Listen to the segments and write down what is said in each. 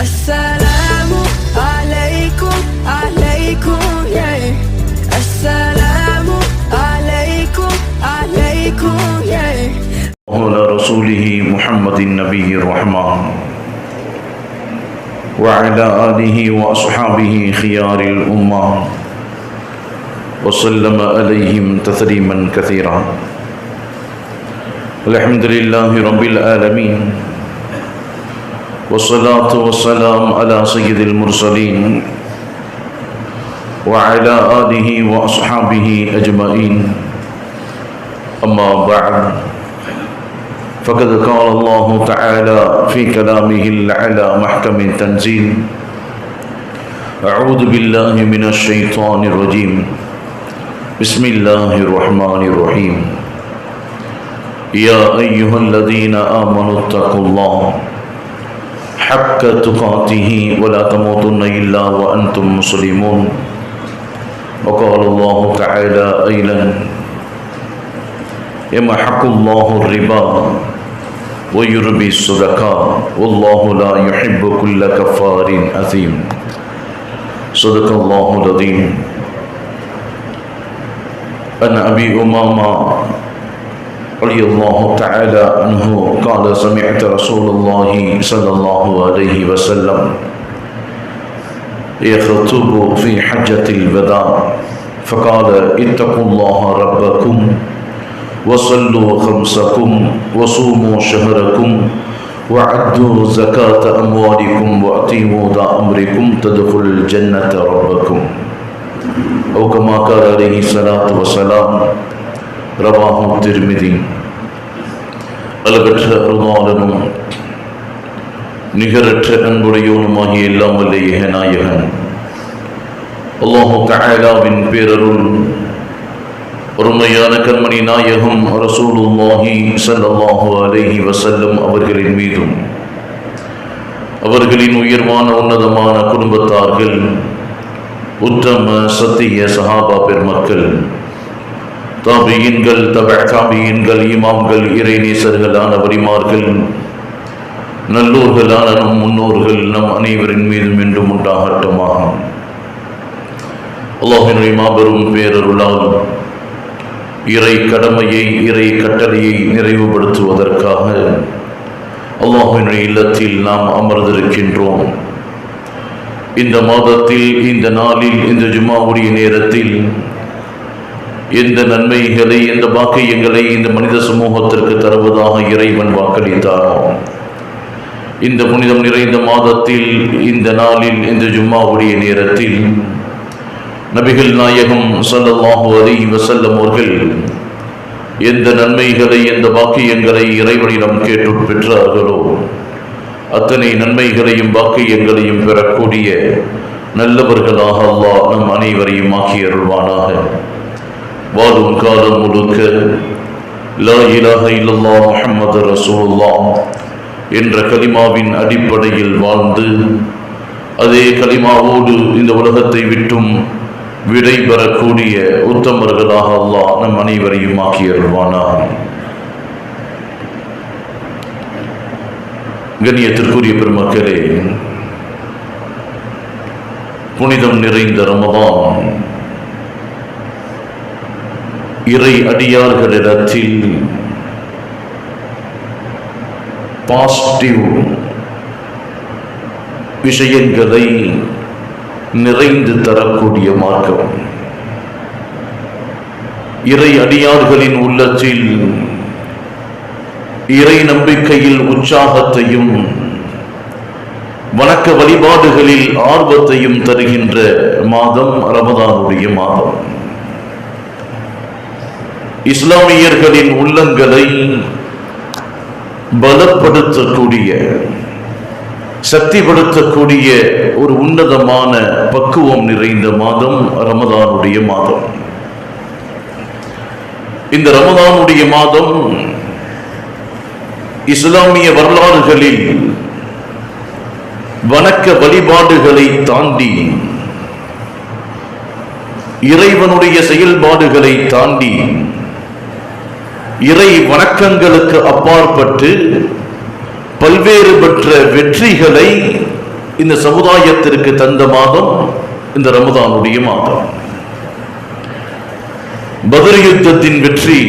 السلام عليكم عليكم يا السلام عليكم عليكم يا على رسوله محمد النبي الرحمن وعلى آله وأصحابه خيار الأمة وسلم عليهم تسليما كثيرا. الحمد لله رب العالمين والصلاة والسلام على سيد المرسلين وعلى آله وأصحابه أجمعين. أما بعد، فقد قال الله تعالى في كلامه الأعلى محكم التنزيل: أعوذ بالله من الشيطان الرجيم، بسم الله الرحمن الرحيم. يا أيها الذين آمنوا اتقوا الله حق تقاته ولا تموتن إلا وأنتم مسلمون. وقال الله تعالى أيضا: يمحق الله الربا ويربي الصدقات والله لا يحب كل كفار أثيم. صدق الله العظيم. عن أبي أمامة رضي الله تعالى عنه قال: سمعت رسول الله صلى الله عليه وسلم يخطب في حجة الوداع فقال: اتقوا الله ربكم وصلوا خمسكم وصوموا شهركم وعدوا زكاة أموالكم وأطيعوا ذا أمركم تدخلوا الجنة ربكم. أو كما قال عليه الصلاة والسلام. ரவாஹு திர்மிதி. அளவற்ற அருளாளனும் நிகரற்ற அன்புடையோனுமாகிய எல்லாம் வல்ல ஏகநாயகன் அல்லாஹு தஆலாவின் பேரருள் ஒருமையான கண்மணி நாயகம் ரசூலுல்லாஹி ஸல்லல்லாஹு அலைஹி வஸல்லம் அவர்களின் மீதும் அவர்களின் உயர்வான உன்னதமான குடும்பத்தார்கள், உத்தம சத்திய சஹாபா பெருமக்கள், தாபியீன்கள், தாபியீன்கள், இமாம்கள், இறைநேசர்களான வலிமார்கள், நல்லோர்களான நம் முன்னோர்கள் நம் அனைவரின் மீதும் என்றும் உண்டாகட்டுமாக. அல்லாஹ்வினுடைய மாபெரும் பேரருளால் இறை கடமையை, இறை கட்டளையை நிறைவுபடுத்துவதற்காக அல்லாஹ்வினுடைய இல்லத்தில் நாம் அமர்ந்திருக்கின்றோம். இந்த மாதத்தில், இந்த நாளில், இந்த ஜும்மாவுடைய நேரத்தில் எந்த நன்மைகளை, எந்த பாக்கியங்களை இந்த மனித சமூகத்திற்கு தருவதாக இறைவன் வாக்களித்தாரோ, இந்த புனிதம் நிறைந்த மாதத்தில், இந்த நாளில், இந்த ஜும்மாவுடைய நேரத்தில் நபிகள் நாயகம் ஸல்லல்லாஹு அலைஹி வஸல்லம் அவர்கள் எந்த நன்மைகளை, எந்த பாக்கியங்களை இறைவனிடம் கேட்டு பெற்றார்களோ அத்தனை நன்மைகளையும் பாக்கியங்களையும் பெறக்கூடிய நல்லவர்களாக அல்லாஹ் நம் அனைவரையும் ஆக்கி அருள்வானாக. வாழும் காலம் முழுக்க லா இலாஹ இல்லல்லாஹ் முஹம்மது ரசூலுல்லாஹ் என்ற கலிமாவின் அடிப்படையில் வாழ்ந்து, அதே கலிமாவோடு இந்த உலகத்தை விட்டும் விடை பெறக்கூடிய உத்தமர்களாக அல்லாஹ் நம் அனைவரையும் ஆக்கி அருள்வானாக. கண்ணியத்திற்குரிய பெருமக்களே, புனிதம் நிறைந்த ரமதான் இறை அடியார்களிடத்தில் பாசிட்டிவ் விஷயங்களை நிறைந்து தரக்கூடிய மார்க்கம். இறை அடியார்களின் உள்ளத்தில் இறை நம்பிக்கையில் உற்சாகத்தையும் வணக்க வழிபாடுகளில் ஆர்வத்தையும் தருகின்ற மாதம் ரமதானுடைய மாதம். இஸ்லாமியர்களின் உள்ளங்களை பலப்படுத்தக்கூடிய, சக்திப்படுத்தக்கூடிய ஒரு உன்னதமான பக்குவம் நிறைந்த மாதம் ரமதானுடைய மாதம். இந்த ரமதானுடைய மாதம் இஸ்லாமிய வரலாறுகளில் வணக்க வழிபாடுகளை தாண்டி, இறைவனுடைய செயல்பாடுகளை தாண்டி, இறை வணக்கங்களுக்கு அப்பாற்பட்டு பல்வேறு பெற்ற வெற்றிகளை இந்த சமுதாயத்திற்கு தந்த மாதம் இந்த ரமதானுடைய மாதம். பத்ர் யுத்தத்தின் வெற்றி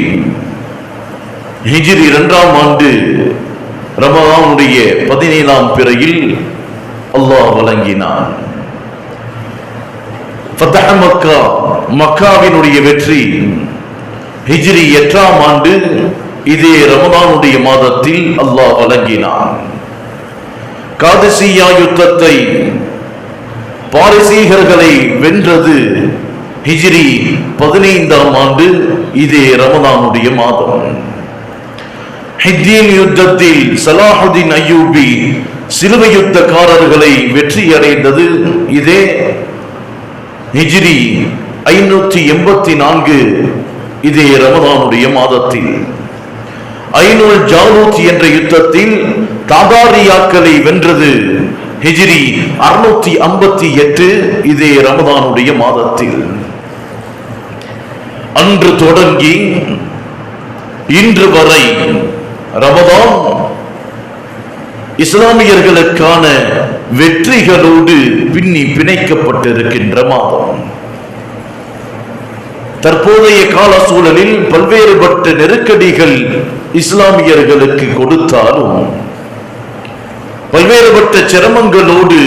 ஹிஜ்ரி 2ஆம் ஆண்டு ரமதானுடைய 17ஆம் பிறையில் அல்லாஹ் வழங்கினான். ஃபத்ஹ் மக்கா, மக்காவினுடைய வெற்றி ஹிஜ்ரி 8ஆம் ஆண்டு இதே ரமதானுடைய மாதத்தில் அல்லாஹ் வழங்கினான். காதிசியா யுத்தத்தை பாரசீகர்களை வென்றது ஹிஜ்ரி 15ஆம் ஆண்டு இதே ரமதானுடைய மாதம். ஹித்தீன் யுத்தத்தில் சலாஹுதீன் அய்யூபி சிலுவை யுத்தக்காரர்களை வெற்றி அடைந்தது இதே ஹிஜ்ரி 584 இதே ரமதானுடைய மாதத்தில். ஐனுல் ஜாலூத் என்ற யுத்தத்தில் தாதாரியாக்களை வென்றது ஹிஜ்ரி 658 இதே ரமதானுடைய மாதத்தில். அன்று தொடங்கி இன்று வரை ரமதான் இஸ்லாமியர்களுக்கான வெற்றிகளோடு பின்னி பிணைக்கப்பட்டிருக்கின்ற மாதம். தற்போதைய கால சூழலில் பல்வேறுபட்ட நெருக்கடிகள் இஸ்லாமியர்களுக்கு கொடுத்தாலும், பல்வேறுபட்ட சிரமங்களோடு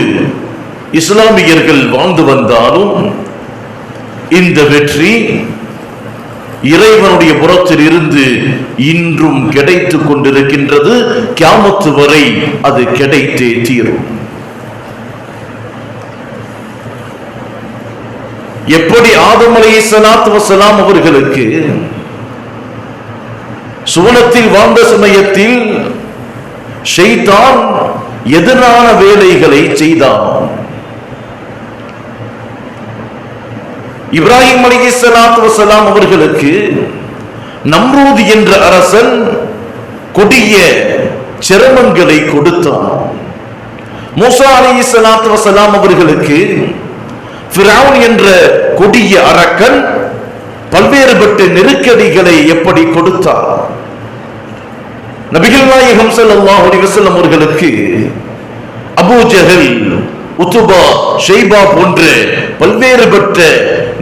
இஸ்லாமியர்கள் வாழ்ந்து வந்தாலும், இந்த வெற்றி இறைவனுடைய புறத்தில் இருந்து இன்றும் கிடைத்துக் கொண்டிருக்கின்றது. கியாமத்து வரை அது கிடைத்தே தீரும். எப்படி ஆதம் அலைஹிஸ்ஸலாத்து வஸ்ஸலாம் அவர்களுக்கு சுவனத்தில் வாழ்ந்த சமயத்தில் ஷைத்தான் எதிரான வேலைகளை செய்தான். இப்ராஹிம் அலைஹிஸ்ஸலாத்து வஸ்ஸலாம் அவர்களுக்கு நம்ரூத் என்ற அரசன் கொடிய சிரமங்களை கொடுத்தான். மூசா அலைஹிஸ்ஸலாத்து வஸ்ஸலாம் அவர்களுக்கு ஃபிரௌன் என்ற கொடிய அரக்கன் பல்வேறுபட்ட நெருக்கடிகளை எப்படி கொடுத்தார். நபிகள் நாயகம் ஸல்லல்லாஹு அலைஹி வஸல்லம் அவர்களுக்கு அபூ ஜஹல், உத்பா, ஷைபா போன்ற பல்வேறுபட்ட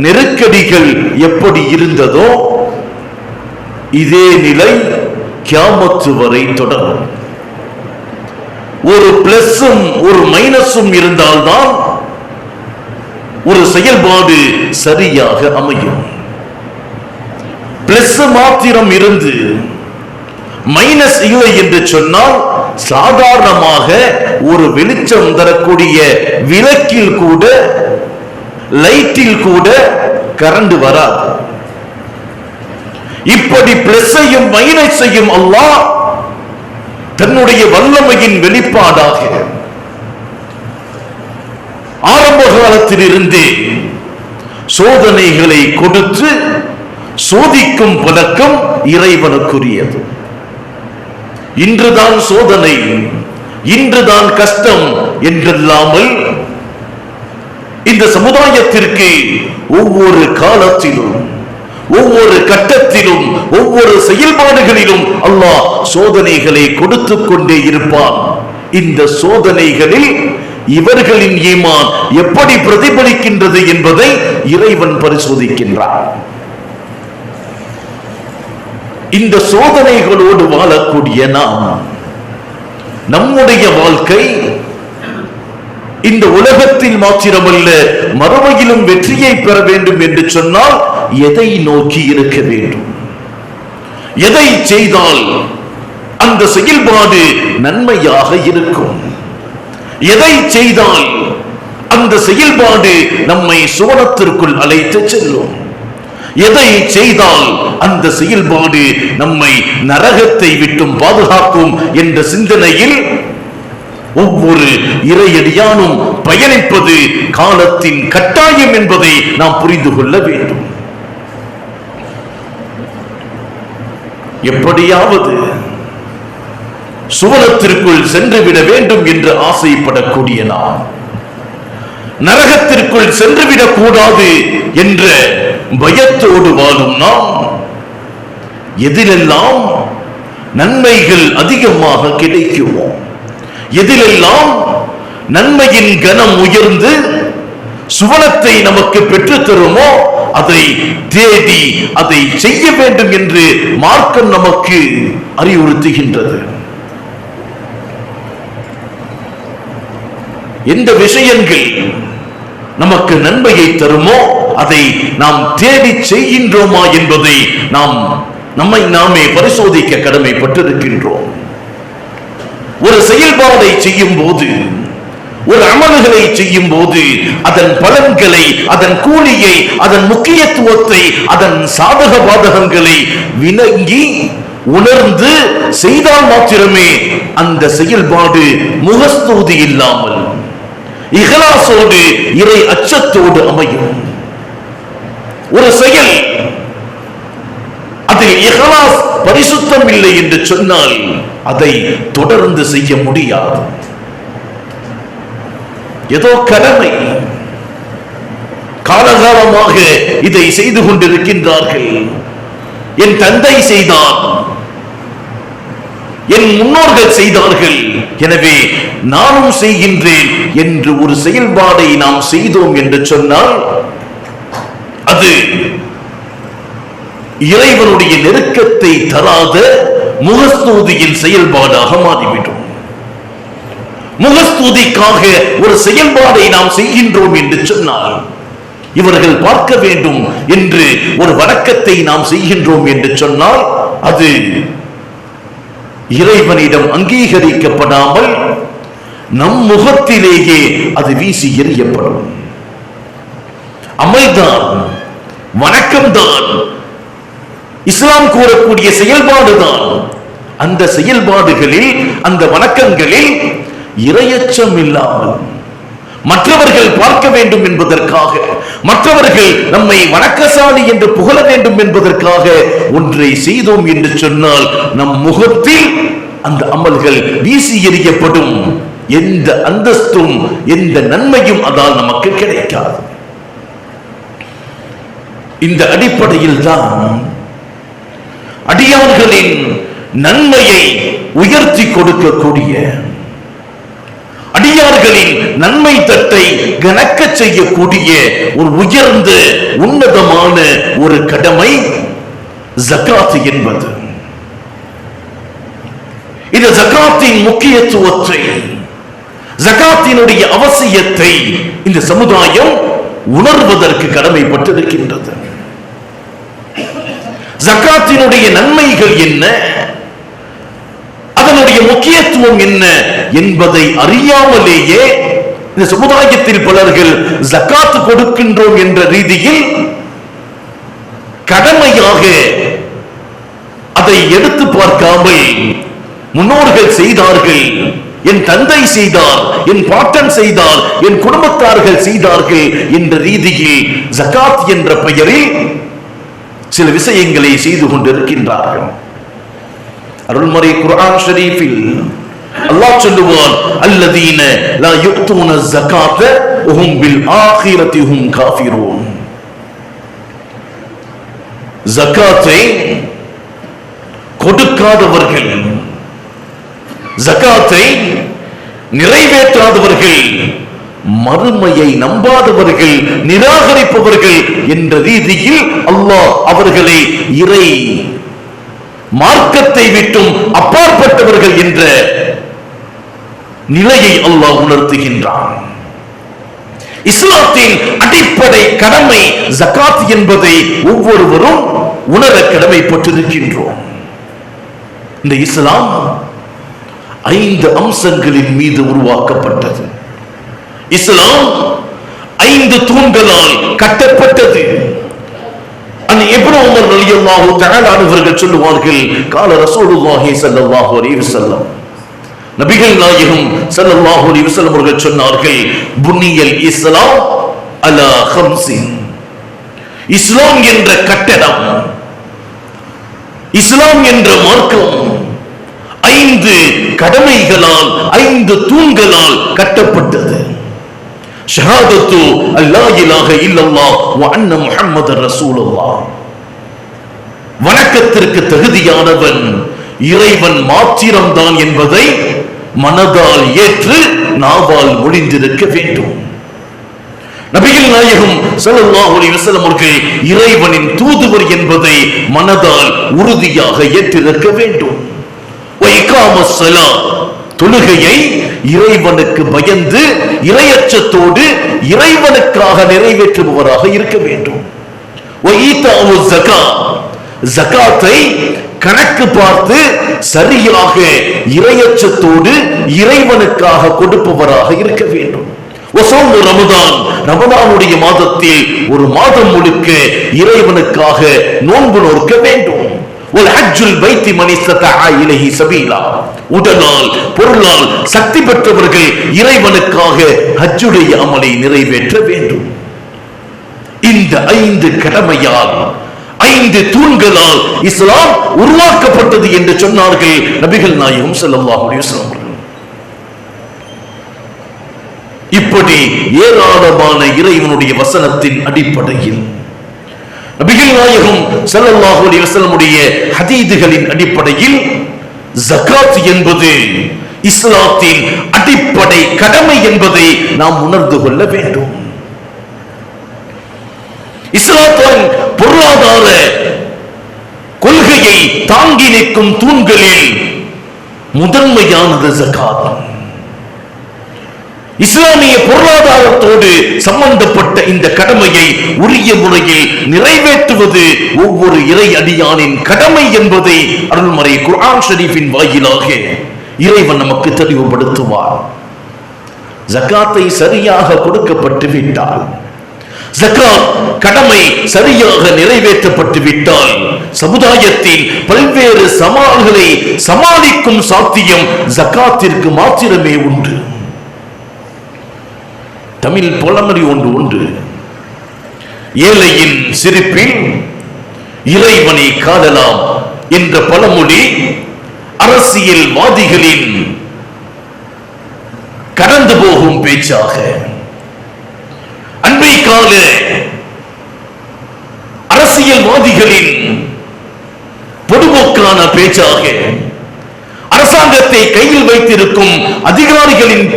நெருக்கடிகள் எப்படி இருந்ததோ இதே நிலை கியாமத்து வரை தொடரும். ஒரு பிளஸும் ஒரு மைனஸும் இருந்தால்தான் ஒரு செயல்பாடு சரியாக அமையும். பிளஸ் மாத்திரம் இருந்து மைனஸ் இல்லை என்று சொன்னால் சாதாரணமாக ஒரு வெளிச்சம் தரக்கூடிய விளக்கில் கூட, லைட்டில் கூட கரண்ட் வராது. இப்படி பிளஸையும் மைனஸையும் அல்லாஹ் தன்னுடைய வல்லமையின் வெளிப்பாடாக ஆரம்ப காலத்தில் இருந்தே சோதனைகளை கொடுத்து சோதிக்கும் பழக்கம் இறைவனுக்குரியது. இன்றுதான் சோதனை, இன்றுதான் கஷ்டம் என்றில்லாமல் இந்த சமுதாயத்திற்கு ஒவ்வொரு காலத்திலும், ஒவ்வொரு கட்டத்திலும், ஒவ்வொரு செயல்பாடுகளிலும் அல்லாஹ் சோதனைகளை கொடுத்துக் கொண்டே இருப்பான். இந்த சோதனைகளில் இவர்களின் ஈமான் எப்படி பிரதிபலிக்கின்றது என்பதை இறைவன் பரிசோதிக்கின்றான். இந்த சோதனைகளோடு வாழக்கூடிய நாம், நம்முடைய வாழ்க்கை இந்த உலகத்தில் மாத்திரமல்ல மறுமையிலும் வெற்றியை பெற வேண்டும் என்று சொன்னால் எதை நோக்கி இருக்க வேண்டும்? எதை செய்தால் அந்த செயல்பாடு நன்மையாக இருக்கும்? எதை செய்தால் அந்த செயல்பாடு நம்மை சுவனத்திற்குள் அழைத்து செல்லும்? எதை செய்தால் அந்த செயல்பாடு நம்மை நரகத்தை விட்டும் பாதுகாக்கும் என்ற சிந்தனையில் ஒவ்வொரு இறையடியானும் பயணிப்பது காலத்தின் கட்டாயம் என்பதை நாம் புரிந்து கொள்ள வேண்டும். எப்படியாவது சுவனத்திற்குள் சென்றுவிட வேண்டும் என்று ஆசைப்படக்கூடிய நாம், நரகத்திற்குள் சென்றுவிடக் கூடாது என்ற பயத்தோடு வாழும் நாம், எதிலெல்லாம் நன்மைகள் அதிகமாக கிடைக்குமோ, எதிலெல்லாம் நன்மையின் கனம் உயர்ந்து சுவனத்தை நமக்கு பெற்றுத் தருமோ அதை தேடி அதை செய்ய வேண்டும் என்று மார்க்கம் நமக்கு அறிவுறுத்துகின்றது. எந்த விஷயங்கள் நமக்கு நன்மையை தருமோ அதை நாம் தேடி செய்கின்றோமா என்பதை நம்மை நாமே பரிசோதிக்க கடமைப்பட்டிருக்கின்றோம். ஒரு செயல்பாடை செய்யும் போது, ஒரு அமல்களை செய்யும் போது அதன் பலன்களை, அதன் கூலியை, அதன் முக்கியத்துவத்தை, அதன் சாதக பாதகங்களை விளங்கி உணர்ந்து செய்தால் மாத்திரமே அந்த செயல்பாடு முகஸ்தூதி இல்லாமல் இஹ்லாஸோடு இறை அச்சத்தோடு அமையும். ஒரு செயல் அதில் இஹ்லாஸ் பரிசுத்தம் இல்லை என்று சொன்னால் அதை தொடர்ந்து செய்ய முடியாது. ஏதோ கடமை, காலகாலமாக இதை செய்து கொண்டிருக்கின்றார்கள், என் தந்தை செய்தார், என் முன்னோர்கள் செய்தார்கள், எனவே நானும் செய்கின்றேன் என்று ஒரு செயல்பாடை நாம் செய்தோம் என்று சொன்னால் அது இறைவனுடைய நெருக்கத்தை தராத முகஸ்தூதியின் செயல்பாடாக மாறிவிடும். முகஸ்தூதிக்காக ஒரு செயல்பாடை நாம் செய்கின்றோம் என்று சொன்னால், இவர்கள் பார்க்க வேண்டும் என்று ஒரு வணக்கத்தை நாம் செய்கின்றோம் என்று சொன்னால் அது இறைவனிடம் அங்கீகரிக்கப்படாமல் நம் முகத்திலேயே அது வீசி எறியப்படும். அமல்தான், வணக்கம்தான், இஸ்லாம் கூறக்கூடிய செயல்பாடுதான். அந்த செயல்பாடுகளில், அந்த வணக்கங்களில் இறையச்சம் இல்லாமல் மற்றவர்கள் பார்க்க வேண்டும் என்பதற்காக, மற்றவர்கள் நம்மை வணக்கசாலி என்று புகழ வேண்டும் என்பதற்காக ஒன்றை செய்தோம் என்று சொன்னால் நம் முகத்தில் அந்த அமல்கள் வீசி எறியப்படும். எந்த அந்தஸ்தும் எந்த நன்மையும் அதால் நமக்கு கிடைக்காது. இந்த அடிப்படையில் தான் அடியார்களின் நன்மையை உயர்த்தி கொடுக்கக்கூடிய, அடியார்களின் நன்மை தட்டை கணக்க செய்யக்கூடிய ஒரு உயர்ந்த உன்னதமான ஒரு கடமை ஜகாத் என்பது. இந்த ஜகாத்தின் முக்கியத்துவத்தை, ஜகாத்தினுடைய அவசியத்தை இந்த சமுதாயம் உணர்வதற்கு கடமைப்பட்டிருக்கின்றது. ஜகாத்தினுடைய நன்மைகள் என்ன, அதனுடைய முக்கியத்துவம் என்ன என்பதை அறியாமலேயே இந்த சமுதாயத்தில் பலர்கள் ஜகாத் கொடுக்கின்றோம் என்ற ரீதியில் கடமையாக அதை எடுத்து பார்க்காமல் முன்னோர்கள் செய்தார்கள், என் தந்தை செய்தார், என் பாட்டன் செய்தார், என் குடும்பத்தார்கள் செய்தார்கள் என்ற ரீதியில் ஜகாத் என்ற பெயரில் சில விஷயங்களை செய்து கொண்டிருக்கின்றார்கள். அருள்மறை குர்ஆன் ஷரீஃபில் அல்லாஹ் சொல்லுவான், அல்லதீன லா யுக்தூன ஸகாத வஹும் பில் ஆகிரத்தி ஹும் காஃபிரூன். ஜகாத்தை கொடுக்காதவர்கள், ஜகாத்தை நிறைவேற்றாதவர்கள், மறுமையை நம்பாதவர்கள், நிராகரிப்பவர்கள் என்ற ரீதியில் அல்லாஹ் அவர்களை இறை மார்க்கத்தை விட்டும் அப்பாற்பட்டவர்கள் என்ற நிலையை அல்லாஹ் உணர்த்துகின்றான். இஸ்லாத்தின் அடிப்படை கடமை ஜகாத் என்பதை ஒவ்வொருவரும் உணர கடமைப்பட்டிருக்கின்றோம். இந்த இஸ்லாம் 5 அம்சங்களின் மீது உருவாக்கப்பட்டது. இஸ்லாம் 5 தூண்களால் கட்டப்பட்டது. இப்னு உமர் ரலியல்லாஹு தஆலா அவர்கள் சொல்லுவார்கள், கால ரசூலுல்லாஹி ஸல்லல்லாஹு அலைஹி வஸல்லம், நபிகள் நாயகம் ஸல்லல்லாஹு அலைஹி வஸல்லம் அவர்கள் சொன்னார்கள், புனியல் இஸ்லாம் அலா ஹம்ஸின். இஸ்லாம் என்ற கட்டடம், இஸ்லாம் என்ற மார்க்கம் 5 கடமைகளால், 5 தூண்களால் கட்டப்பட்டது. ஷஹாதத்து அல்லா இலாஹ இல்லல்லாஹ் வ அன்ன முஹம்மதர் ரசூலுல்லாஹ். வணக்கத்திற்கு தகுதியானவன் இறைவன் மாத்திரம்தான் என்பதை மனதால் ஏற்று நாவால் மொழிந்திருக்க வேண்டும். நபிகள் நாயகம் ஸல்லல்லாஹு அலைஹி வஸல்லம் அவர்கள் இறைவனின் தூதுவர் என்பதை மனதால் உறுதியாக ஏற்றிருக்க வேண்டும். தொழுகையை இறைவனுக்கு பயந்து இறையச்சத்தோடு இறைவனுக்காக நிறைவேற்றுபவராக இருக்க வேண்டும். ஜகாத்தை கணக்கு பார்த்து சரியாக இறையச்சத்தோடு இறைவனுக்காக கொடுப்பவராக இருக்க வேண்டும். ரமதானுடைய மாதத்தில் ஒரு மாதம் முழுக்க இறைவனுக்காக நோன்பு நோக்க வேண்டும். உடலால் பொருளால் சக்தி பெற்றவர்கள் இறைவனுக்காக ஹஜ்ஜுடைய அமலை நிறைவேற்ற வேண்டும். இந்த 5 கடமையால் 5 தூண்களால் இஸ்லாம் உருவாக்கப்பட்டது என்று சொன்னார்கள் நபிகள் நாயகம் ஸல்லல்லாஹு அலைஹி வஸல்லம். இப்படி ஏராளமான இறைவனுடைய வசனத்தின் அடிப்படையில் நபிகள் நாயகம் ஸல்லல்லாஹு அலைஹி வஸல்லமுடைய ஹதீதுகளின் அடிப்படையில் ஜகாத் என்பது இஸ்லாத்தின் அடிப்படை கடமை என்பதை நாம் உணர்ந்து கொள்ள வேண்டும். இஸ்லாத்தின் பொருளாதார கொள்கையை தாங்கி நிற்கும் தூண்களில் முதன்மையானது ஜகாத். இஸ்லாமிய பொருளாதாரத்தோடு சம்பந்தப்பட்ட இந்த கடமையை உரிய முறையில் நிறைவேற்றுவது ஒவ்வொரு இறை அடியானின் கடமை என்பதை அருள்மறை குர்ஆன் ஷரீஃபின் வாயிலாக இறைவன் நமக்கு தெளிவுபடுத்துவார். ஜகாத்தை சரியாக கொடுக்கப்பட்டு விட்டால், ஜகாத் கடமை சரியாக நிறைவேற்றப்பட்டு விட்டால் சமுதாயத்தின் பல்வேறு சவால்களை சமாளிக்கும் சாத்தியம் ஜகாத்திற்கு மாத்திரமே உண்டு. தமிழ் பழமொழி ஒன்று, ஏழையின் சிரிப்பில் இறைவனை காணலாம் என்ற பழமொழி அரசியல்வாதிகளின் கடந்து போகும் பேச்சாக, அண்மை கால அரசியல்வாதிகளின் பொதுபோக்கான பேச்சாக, அரசாங்கத்தை கையில் வைத்திருக்கும் அதிகாரிகளின்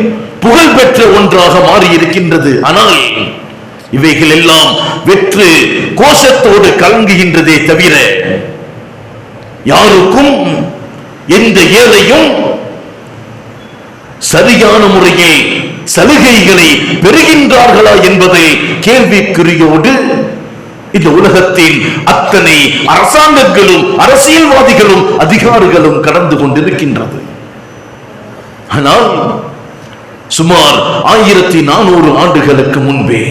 புகழ் பெற்ற ஒன்றாக மாறி இருக்கின்றது. ஆனால் இவைகள் எல்லாம் வெற்று கோஷத்தோடு கலங்குகின்றதே தவிர யாருக்கும் எந்த ஏழையும் சரியான முறையில் சலுகைகளை பெறுகின்றார்களா என்பதை கேள்விக்குறியோடு இந்த உலகத்தில் அத்தனை அரசாங்கங்களும் அரசியல்வாதிகளும் அதிகாரிகளும் கடந்து கொண்டிருக்கின்றது. ஆனால் சுமார் 1400 ஆண்டுகளுக்கு முன்பே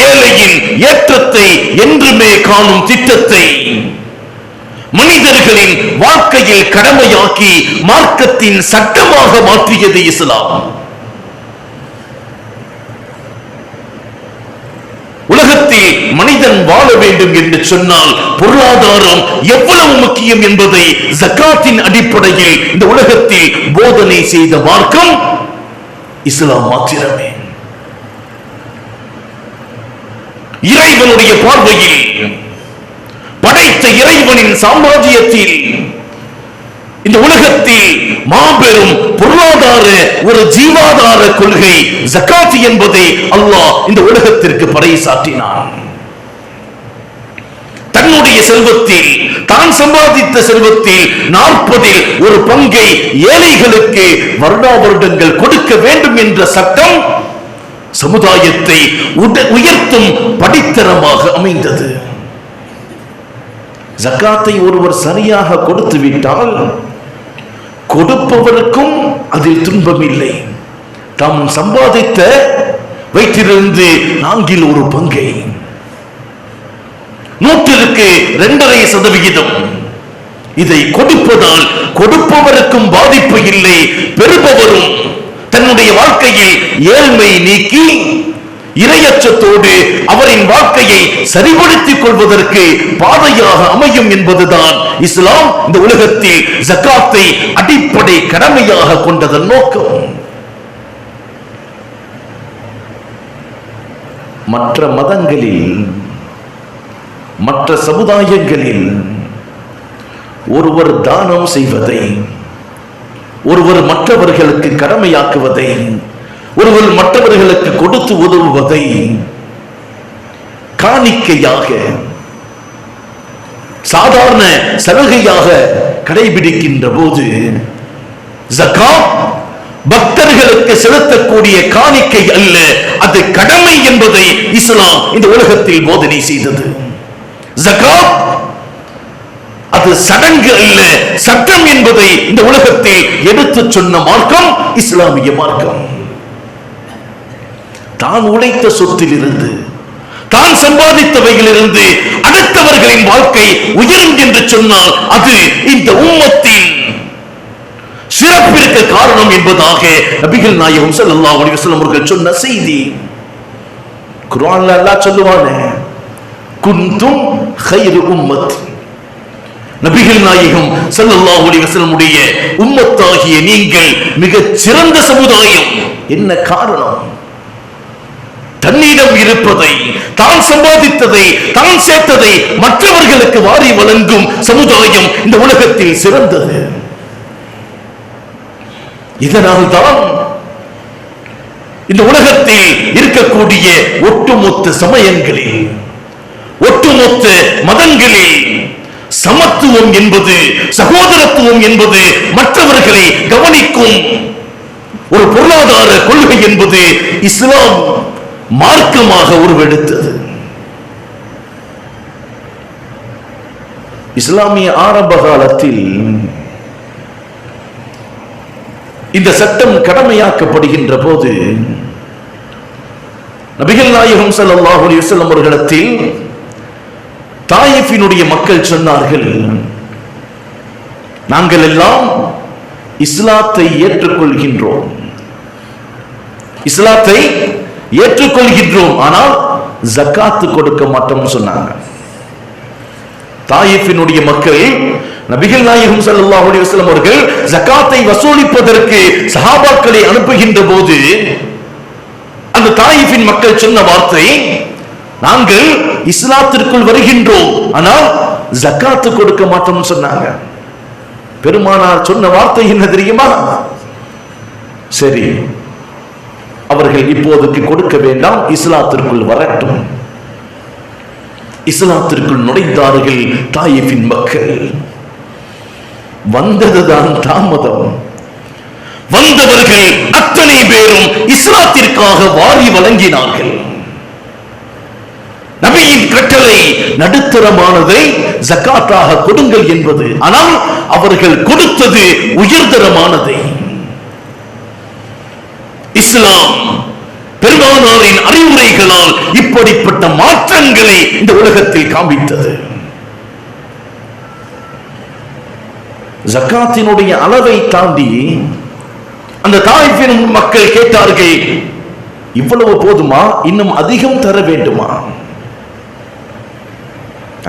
ஏழையின் ஏற்றத்தை என்றுமே காணும் திட்டத்தை மனிதர்களின் வாழ்க்கையில் கடமையாக்கி மார்க்கத்தின் சட்டமாக மாற்றியது இஸ்லாம். உலகத்தில் மனிதன் வாழ வேண்டும் என்று சொன்னால் பொருளாதாரம் எவ்வளவு முக்கியம் என்பதை ஜகாத்தின் அடிப்படையில் இந்த உலகத்தில் போதனை செய்த மார்க்கம் இஸ்லாம் மாத்திரமே. இறைவனுடைய பார்வையில் படைத்த இறைவனின் சாம்ராஜ்யத்தில் இந்த உலகத்தில் மாபெரும் பொருளாதார ஒரு ஜீவாதார கொள்கை ஜகாத் என்பதை அல்லாஹ் இந்த உலகத்திற்கு பறைசாற்றினான். தன்னுடைய செல்வத்தில் தான் சம்பாதித்த செல்வத்தில் 40 ஒரு பங்கை ஏழைகளுக்கு வருடாவருடங்கள் கொடுக்க வேண்டும் என்ற சட்டம் சமுதாயத்தை உயர்த்தும் படித்தரமாக அமைந்தது. ஜகாத்தை ஒருவர் சரியாக கொடுத்து விட்டால் கொடுப்பவருக்கும் அதில் துன்பம் இல்லை. தாம் சம்பாதித்த வைத்திருந்து 4 ஒரு பங்கை 100க்கு 2.5% இதை கொடுப்பதால் கொடுப்பவருக்கும் பாதிப்பு இல்லை, பெறுபவரும் தன்னுடைய வாழ்க்கையில் ஏழ்மை நீக்கி இறையச்சத்தோடு அவரின் வாழ்க்கையை சரிபடுத்திக் கொள்வதற்கு பாதையாக அமையும் என்பதுதான் இஸ்லாம் இந்த உலகத்தில் ஜகாத்தை அடிப்படை கடமையாக கொண்டதன் நோக்கம். மற்ற மதங்களில் மற்ற சமுதாயங்களில் ஒருவர் தானம் செய்வதை ஒருவர் மற்றவர்களுக்கு கடமையாக்குவதை, ஒருவர் மற்றவர்களுக்கு கொடுத்து உதவுவதை காணிக்கையாக, சாதாரண சலுகையாக கடைபிடிக்கின்ற போது ஜகாத் பக்தர்களுக்கு செலுத்தக்கூடிய காணிக்கை அல்ல, அது கடமை என்பதை இஸ்லாம் இந்த உலகத்தில் போதனை செய்தது. ஜகாத் அது சடங்கு அல்ல, சட்டம் என்பதை இந்த உலகத்தில் எடுத்து சொன்ன மார்க்கம் இஸ்லாமிய மார்க்கம். தான் உழைத்த சொத்திலிருந்து, தான் சம்பாதித்தவைகளிலிருந்து அடுத்தவர்களின் வாழ்க்கை உயரும் என்று சொன்னால் அது இந்த உம்மத்தின் சிறப்பிற்கு காரணம் என்பதாக நபிகள் நாயகம் ஸல்லல்லாஹு அலைஹி வஸல்லம் அவர்கள் சொன்ன செய்தி. குர்ஆன்ல அல்லாஹ் சொல்லுவானே, குன்தும் கைரு உம்மத். நபிகள் நாயகம் ஸல்லல்லாஹு அலைஹி வஸல்லம் உடைய உம்மத்தாகிய நீங்கள் மிகச் சிறந்த சமுதாயம். என்ன காரணம்? தன்னிடம் இருப்பதை, தான் சம்பாதித்ததை, தான் சேர்த்ததை மற்றவர்களுக்கு வாரி வழங்கும் சமுதாயம் இந்த உலகத்தில் சிறந்தது. இதனால் தான் இந்த உலகத்தில் இருக்கக்கூடிய ஒட்டுமொத்த சமயங்களில், ஒட்டுமொத்த மதங்களில் சமத்துவம் என்பது, சகோதரத்துவம் என்பது, மற்றவர்களை கவனிக்கும் ஒரு பொருளாதார கொள்கை என்பது இஸ்லாம் மார்க்கமாக உருவெடுத்தது. இஸ்லாமிய ஆரம்ப காலத்தில் இந்த சட்டம் கடமையாக்கப்படுகின்ற போது நபிகள் நாயகம் ஸல்லல்லாஹு அலைஹி வஸல்லம் அவர்களிடத்தில் தாயிஃபினுடைய மக்கள் சொன்னார்கள், நாங்கள் எல்லாம் இஸ்லாத்தை ஏற்றுக்கொள்கின்றோம், இஸ்லாத்தை ஏற்றுக்கொள்கின்றோம், ஆனால் ஜகாத்து கொடுக்க மாட்டோம் சொன்னாங்க. தாயிஃபினுடைய மக்கள் நபிகள் நாயகம் ஸல்லல்லாஹு அலைஹி வஸல்லம் அவர்கள் ஜகாத்தை வசூலிப்பதற்கு சஹாபாக்களை அனுப்புகின்ற போது அந்த தாயிஃபின் மக்கள் சொன்ன வார்த்தை, நாங்கள் இஸ்லாத்திற்குள் வருகின்றோம், ஆனால் ஜகாத்து கொடுக்க மாட்டோம் சொன்னாங்க. பெருமானார் சொன்ன வார்த்தை என்ன தெரியுமா? சரி, அவர்கள் இப்போதைக்கு கொடுக்க வேண்டாம், இஸ்லாத்திற்குள் வரட்டும். இஸ்லாத்திற்குள் நுழைந்தார்கள் தாயிஃபின் மக்கள். வந்ததுதான் தாமதம். வந்தவர்கள் அத்தனை பேரும் இஸ்லாத்திற்காக வாரி வழங்கினார்கள். நபியின் கட்டளை நடுத்தரமானதை ஜகாத்தாக கொடுங்கள் என்பது, ஆனால் அவர்கள் கொடுத்தது உயர்தரமானதை. இஸ்லாம் பெருமானாரின் அறிவுரைகளால் இப்படிப்பட்ட மாற்றங்களை இந்த உலகத்தில் காண்பித்தது. ஜகாத்தினுடைய அளவை தாண்டி அந்த தாயிஃபின் மக்கள் கேட்டார்கள், இவ்வளவு போதுமா, இன்னும் அதிகம் தர வேண்டுமா?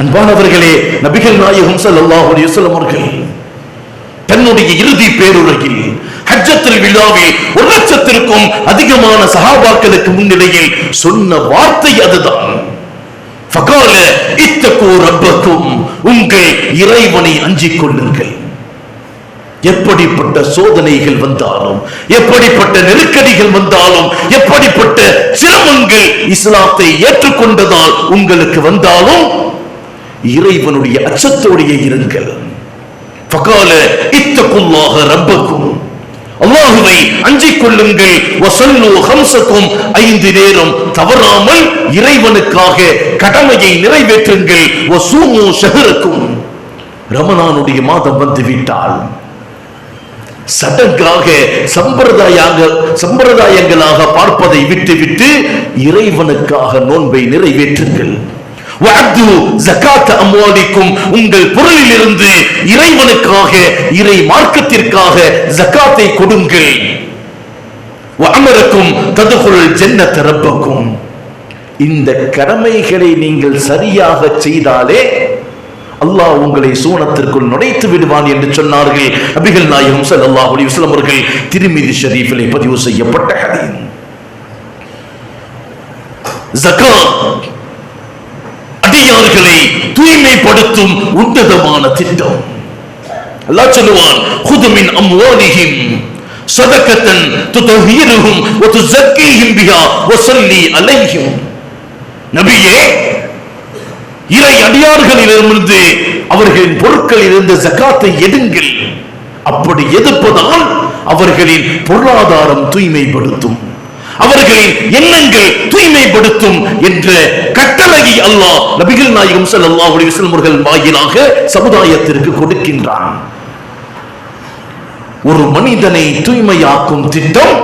அன்பானவர்களே, நபிகள் நாயகம் ஸல்லல்லாஹு அலைஹி வஸல்லம் அவர்கள் தன்னுடைய இறுதி பேருரையில் ஹஜ்ஜத்துல் விலாவில் 1,00,000க்கும் அதிகமான சஹாபாக்களுக்கு முன்னிலையில் சொன்ன வார்த்தை அதுதான். ஃபகால இத்தகு ரப்பக்கும், உங்கள் இறைவனை அஞ்சிக் கொள்ளுங்கள். எப்படிப்பட்ட சோதனைகள் வந்தாலும், எப்படிப்பட்ட நெருக்கடிகள் வந்தாலும், எப்படிப்பட்ட சிரமங்கள் இஸ்லாத்தை ஏற்றுக்கொண்டதால் உங்களுக்கு வந்தாலும் இறைவனுடைய அச்சத்தோடையே இருங்கள். ஃபகால இத்தகுல்லாஹ ரப்பக்கும், அல்லாஹுவை அஞ்சிக் கொள்ளுங்கள். வஸல்லு ஹம்ஸக்கும், 5 நேரம் தவறாமல் இறைவனுக்காக கடமையை நிறைவேற்றுங்கள். வஸூமு ஷஹரக்கும், ரமலானுடைய மாதம் வந்துவிட்டால் சடங்காக சம்பிரதாயங்களாக பார்ப்பதை விட்டுவிட்டு இறைவனுக்காக நோன்பை நிறைவேற்றுங்கள். வஅது ஜகாத் அம்வாலிக்கும், உங்கள் பொருளில் இருந்து இறைவனுக்காக, இறை மார்க்கத்திற்காக ஜகாத்தை கொடுங்கள். வஅமரக்கும் ததுகுல் ஜன்னத ரப்பக்கும், இந்த கடமைகளை நீங்கள் சரியாக செய்தாலே அல்லாஹ் உங்களை சூனத்திற்குள் நுழைத்து விடுவான் என்று சொன்னார்கள் நபிகள் நாயகம் ஸல்லல்லாஹு அலைஹி வஸல்லம் அவர்கள். திர்மிதி ஷரீஃபிலே பதிவு செய்யப்பட்ட ஹதீஸ். ஜகாத் அடியார்களை தூய்மைப்படுத்தும் உன்னதமான திட்டம். அல்லாஹ் சொல்லுவான், "குது மின் அம்வாலிஹிம் ஸதகத்தன் துதஹிருஹும் வ துஸக்கீஹிம் பிஹா வ ஸல்லி அலைஹிம்." நபியே, இறை அடியார்களிடமிருந்து அவர்களின் பொருட்களில் இருந்த ஜகாத்தை எடுங்கள். அப்படி எடுப்பதால் அவர்களின் பொருளாதாரம் தூய்மைப்படுத்தும், அவர்களின் எண்ணங்கள் தூய்மைப்படுத்தும் என்ற கட்டளையை அல்லாஹ் நபிகள் நாயகம் ஸல்லல்லாஹு அலைஹி வஸல்லம் அவர்கள் வாயிலாக சமுதாயத்திற்கு கொடுக்கின்றான். ஒரு மனிதனை தூய்மையாக்கும் திட்டம்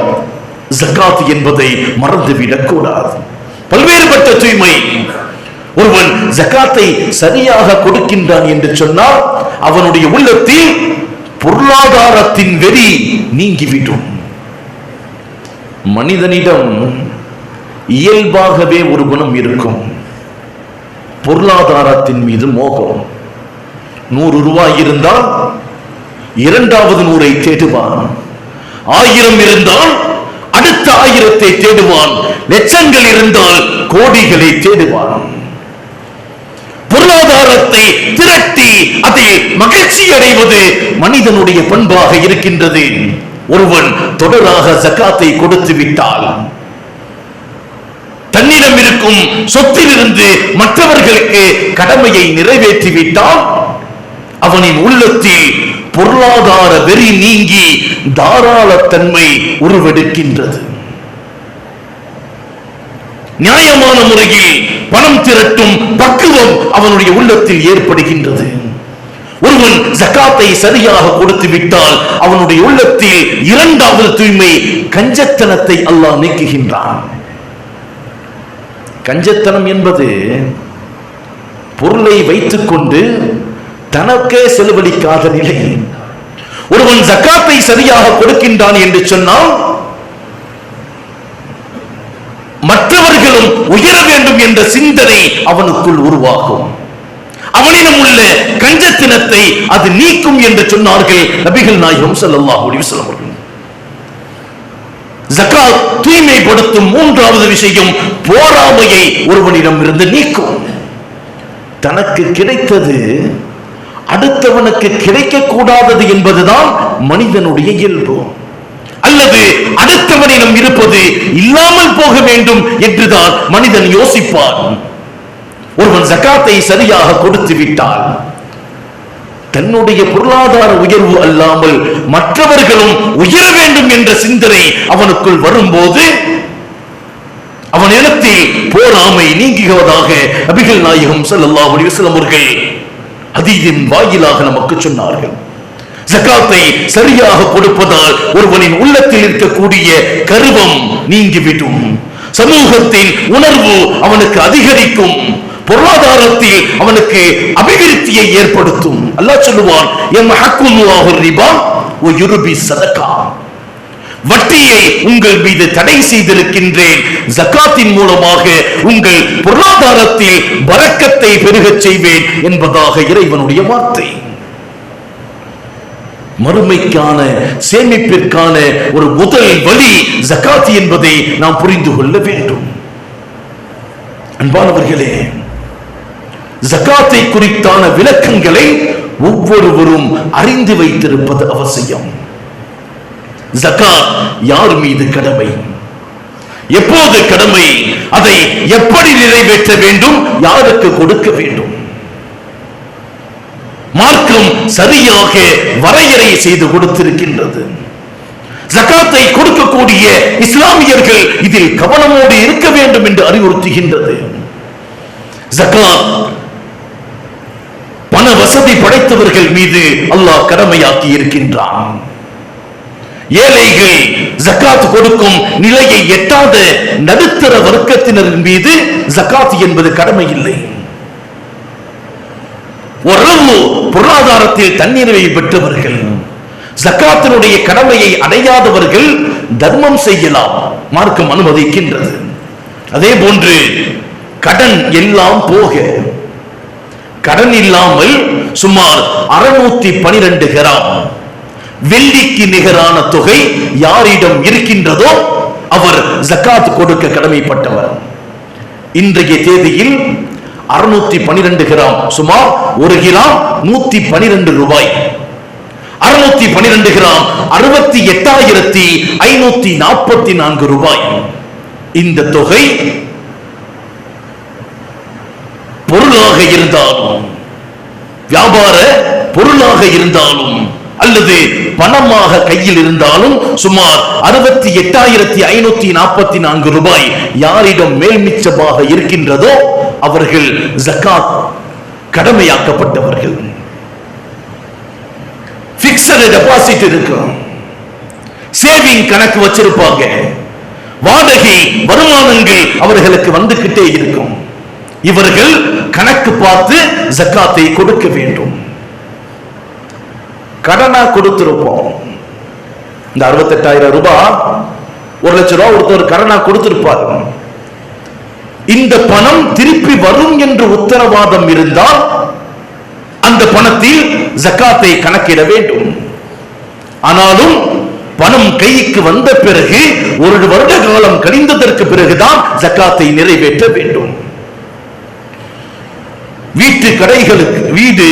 ஜகாத் என்பதை மறந்துவிடக் கூடாது. பல்வேறுபட்ட தூய்மை. ஒருவன் ஜகாத்தை சரியாக கொடுக்கின்றான் என்று சொன்னால் அவனுடைய உள்ளத்தில் பொருளாதாரத்தின் வெறி நீங்கிவிடும். மனிதனிடம் இயல்பாகவே ஒரு குணம் இருக்கும், பொருளாதாரத்தின் மீது மோகம். 100 ரூபாய் இருந்தால் இரண்டாவது 100ஐ தேடுவான், 1000 இருந்தால் அடுத்த 1000ஐ தேடுவான், லட்சங்கள் இருந்தால் கோடிகளை தேடுவான். பொருளாதாரத்தை திரட்டி அதில் மகிழ்ச்சி அடைவது மனிதனுடைய பண்பாக இருக்கின்றது. ஒருவன் தொடராக ஜகாத்தை கொடுத்து விட்டால், தன்னிடம் இருக்கும் சொத்திலிருந்து மற்றவர்களுக்கு கடமையை நிறைவேற்றிவிட்டால் அவனின் உள்ளத்தில் பொருளாதார வெறி நீங்கி தாராளத்தன்மை உருவெடுக்கின்றது. நியாயமான முறையில் பணம் திரட்டும் பக்குவம் அவனுடைய உள்ளத்தில் ஏற்படுகின்றது. ஒருவன் ஜகாத்தை சரியாக கொடுத்து விட்டால் அவனுடைய உள்ளத்தில் இரண்டாவது தூய்மை கஞ்சத்தனத்தை அல்லாஹ் நீக்குகின்றான். கஞ்சத்தனம் என்பது பொருளை வைத்துக் கொண்டு தனக்கே செலவழிக்காத நிலை. ஒருவன் ஜகாத்தை சரியாக கொடுக்கின்றான் என்று சொன்னால் மற்றவர்களும் உயர வேண்டும் என்ற சிந்தனை அவனுக்குள் உருவாகும். அவனிடம் உள்ள கஞ்சத்தினத்தை அது நீக்கும் என்று சொன்னார்கள் நபிகள் நாயகம் ஸல்லல்லாஹு அலைஹி வஸல்லம் அவர்கள். ஜகாத் தூய்மைப்படுத்தும் மூன்றாவது விஷயம் போராமையை ஒருவனிடம் இருந்து நீக்கும். தனக்கு கிடைத்தது அடுத்தவனுக்கு கிடைக்க கூடாதது என்பதுதான் மனிதனுடைய இயல்பு. அல்லது அடுத்தவனிடம் இருப்பது இல்லாமல் போக வேண்டும் என்றுதான் மனிதன் யோசிப்பான். ஒருவன் ஜகாத்தை சரியாக கொடுத்து விட்டால் தன்னுடைய பொருளாதார உயர்வு அல்லாமல் மற்றவர்களும் உயர வேண்டும் என்ற சிந்தனை அவனுக்குள் வரும்போது அவனிடத்தில் போராமை நீங்குவதாக நபிகள் நாயகம் ஸல்லல்லாஹு அலைஹி வஸல்லம் அவர்கள் ஹதீஸின் வாயிலாக நமக்கு சொன்னார்கள். ஜகாத்தை சரியாக கொடுப்பதால் ஒருவனின் உள்ளத்தில் இருக்கக்கூடிய கர்வம் நீங்கிவிடும், சமூகத்தின் உணர்வு அவனுக்கு அதிகரிக்கும், பொருளாதாரத்தில் அவனுக்கு அபிவிருத்தியை ஏற்படுத்தும். அல்லாஹ் சொல்லுவான், யம்ஹக்குல்லாஹு ரிபா வ யுர்பி ஸதகா. வட்டியை உங்கள் மீது தடை செய்திருக்கின்றேன், ஜகாத்தின் மூலமாக உங்கள் பொருளாதாரத்தில் பரக்கத்தை பெருகச் செய்வேன் என்பதாக இறைவனுடைய வார்த்தை. மறுமைக்கான சேமிப்பிற்கான ஒரு முதல் வழி ஜகாத் என்பதை நாம் புரிந்து கொள்ள வேண்டும். அன்பானவர்களே, ஜகாத்தை குறித்தான விளக்கங்களை ஒவ்வொருவரும் அறிந்து வைத்திருப்பது அவசியம். ஜகாத் யார் மீது கடமை, எப்போது கடமை, அதை எப்படி நிறைவேற்ற வேண்டும், யாருக்கு கொடுக்க வேண்டும், மார்க்கம் சரியாக வரையறை செய்து கொடுத்திருக்கின்றது. ஜகாத்தை கொடுக்கக்கூடிய இஸ்லாமியர்கள் இதில் கவனமோடு இருக்க வேண்டும் என்று அறிவுறுத்துகின்றது. ஜகாத் பண வசதி படைத்தவர்கள் மீது அல்லாஹ் கடமையாக்கி இருக்கின்றான். ஏழைகள் ஜகாத் கொடுக்கும் நிலையை எட்டாத நடுத்தர வர்க்கத்தினரின் மீது ஜகாத் என்பது கடமை இல்லை. ஓரளவு பொருளாதாரத்தில் தன்னிறைவை பெற்றவர்கள், ஜகாத்தினுடைய கடமையை அடையாதவர்கள் தர்மம் செய்யலாம், மார்க்கம் அனுமதிக்கின்றது. அதே போன்று கடன் எல்லாம் போக, கடன் இல்லாமல் சுமார் 612 கிராம் வெள்ளிக்கு நிகரான தொகை யாரிடம் இருக்கின்றதோ அவர் ஜகாத் கொடுக்க கடமைப்பட்டவர். இன்றைய தேதியில் 612 கிராம் சுமார் 1 கிலோ 112 ரூபாய். 612 கிராம் 68,544 ரூபாய். இந்த தொகை பொருளாக இருந்தாலும், வியாபார பொருளாக இருந்தாலும் அல்லது பணமாக கையில் இருந்தாலும் சுமார் 68,544 ரூபாய் யாரிடம் மேல்மிச்சமாக இருக்கின்றதோ அவர்கள் ஜகாத் கடமையாக்கப்பட்டவர்கள். பிக்ஸட் டெபாசிட் இருக்கும், சேவிங் கணக்கு வச்சிருப்பாங்க, வாடகை வருமானங்கள் அவர்களுக்கு வந்துகிட்டே இருக்கும். இவர்கள் கணக்கு பார்த்து ஜகாத்தை கொடுக்க வேண்டும். கடனா கொடுத்திருப்போம். இந்த 68,000 ரூபாய், 1 லட்சம் ரூபாய் ஒருத்தர் கடனா கொடுத்திருப்பார். இந்த பணம் திருப்பி வரும் என்று உத்தரவாதம் இருந்தால் அந்த பணத்தில் ஜகாத்தை கணக்கிட வேண்டும். ஆனாலும் பணம் கைக்கு வந்த பிறகு 1 வருட காலம் கழிந்ததற்கு பிறகுதான் ஜகாத்தை நிறைவேற்ற வேண்டும். வீட்டு கடைகளுக்கு, வீடு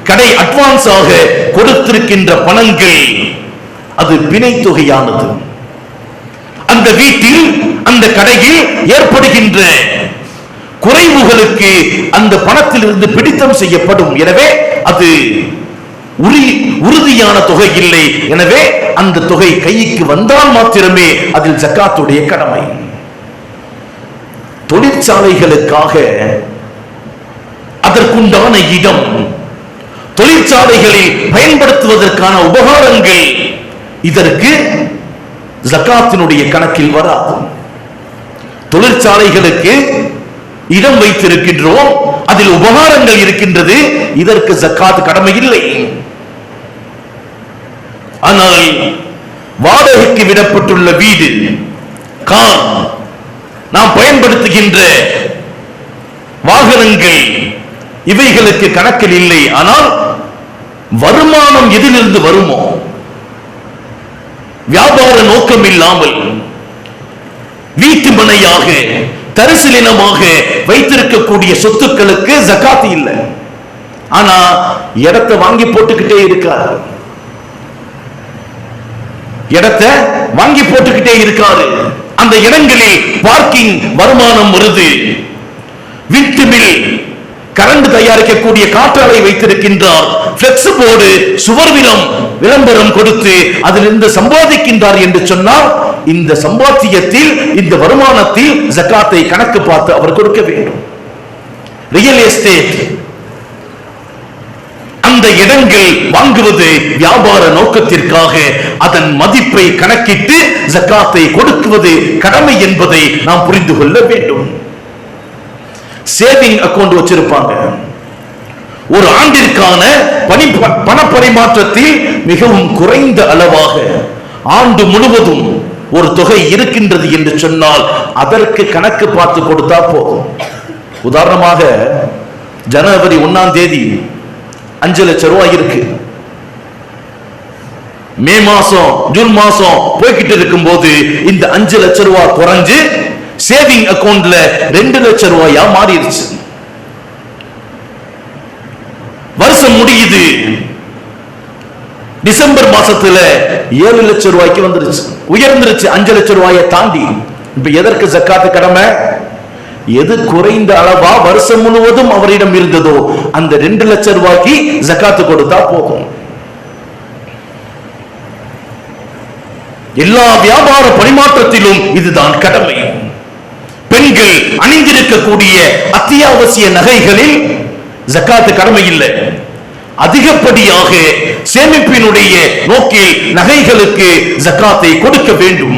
கடை அட்வான்ஸாக கொடுத்திருக்கின்ற பணங்கள் அது பிணை தொகையானது. அந்த வீட்டில் அந்த கடையில் ஏற்படுகின்ற குறைவுகளுக்கு அந்த பணத்தில் இருந்து பிடித்தம் செய்யப்படும். எனவே அது உறுதியான தொகை இல்லை. எனவே அந்த தொகை கைக்கு வந்தால் மாத்திரமே அதில் ஜகாத்துடைய கடமை. தொழிற்சாலைகளுக்காக அதற்குண்டான இடம், தொழிற்சாலைகளில் பயன்படுத்துவதற்கான உபகாரங்கள், இதற்கு ஜகாத்தினுடைய கணக்கில் வராது. தொழிற்சாலைகளுக்கு இடம் வைத்திருக்கின்றோம், அதில் உபகாரங்கள் இருக்கின்றது, இதற்கு ஜகாத் கடமை இல்லை. ஆனால் வாடகைக்கு விடப்பட்டுள்ள வீடு, கார், நாம் பயன்படுத்துகின்ற வாகனங்கள், இவைகளுக்கு கணக்கில் இல்லை. ஆனால் வருமானம் எதிலிருந்து வருமோ, வியாபார நோக்கம் இல்லாமல் வீட்டு மனையாக தரிசலினமாக வைத்திருக்கக்கூடிய சொத்துக்களுக்கு ஜகாத் இல்லை. ஆனா இடத்தை வாங்கி போட்டுக்கிட்டே இருக்காரு, இடத்தை வாங்கி போட்டுக்கிட்டே இருக்காரு. அந்த இடங்களில் பார்க்கிங் வருமானம் வருது. வீட்டு மில், கரண்ட் தயாரிக்கக்கூடிய காற்றாலை வைத்திருக்கின்றார். பிளெக்ஸ் போர்டு, சுவர் விளம்பரம் கொடுத்து அதிலிருந்து சம்பாதிக்கின்றார் என்று சொன்னால் இந்த சம்பாத்தியத்தில், இந்த வருமானத்தில் ஜகாத்தை கணக்கு பார்த்து அவர் கொடுக்க வேண்டும். ரியல் எஸ்டேட், அந்த இடங்கள் வாங்குவது வியாபார நோக்கத்திற்காக, அதன் மதிப்பை கணக்கிட்டு ஜகாத்தை கொடுக்குவது கடமை என்பதை நாம் புரிந்து கொள்ள வேண்டும். சேவிங் அக்கவுண்ட் வச்சிருப்பாங்க. ஒரு ஆண்டிற்கான பண பரிமாற்றத்தில் மிகவும் குறைந்த அளவாக ஆண்டு முழுவதும் ஒரு தொகை இருக்கின்றது என்று சொன்னால் அதற்கு கணக்கு பார்த்து கொடுத்தா போதும். உதாரணமாக ஜனவரி 1ஆம் தேதி 5 லட்சம் ரூபாய் இருக்கு. மே மாசம், ஜூன் மாசம் போய்கிட்டு இருக்கும் போது இந்த 5 லட்சம் ரூபாய் குறைஞ்சு சேவிங் அக்கவுண்ட்ல 2 லட்சம் ரூபாயா மாறிடுச்சு. வருஷம் முடியுது, டிசம்பர் மாசத்துல 7 லட்சம் ரூபாய்க்கு வந்துருச்சு, உயர்ந்துருச்சு 5 லட்சம் ரூபாயை தாண்டி. இப்ப எதற்கு ஜக்காத்து கடமை? எது குறைந்த அளவா வருஷம் முழுவதும் அவரிடம் இருந்ததோ அந்த 2 லட்சம் ரூபாய்க்கு ஜக்காத்து கொடுத்தா போதும். எல்லா வியாபார பரிமாற்றத்திலும் இதுதான் கடமை. பெண்கள் அணிந்திருக்கக்கூடிய அத்தியாவசிய நகைகளில் ஜக்காத்து கடமை இல்லை. அதிகப்படியாக சேமிப்பினுடைய நோக்கில் நகைகளுக்கு ஜக்காத்தை கொடுக்க வேண்டும்.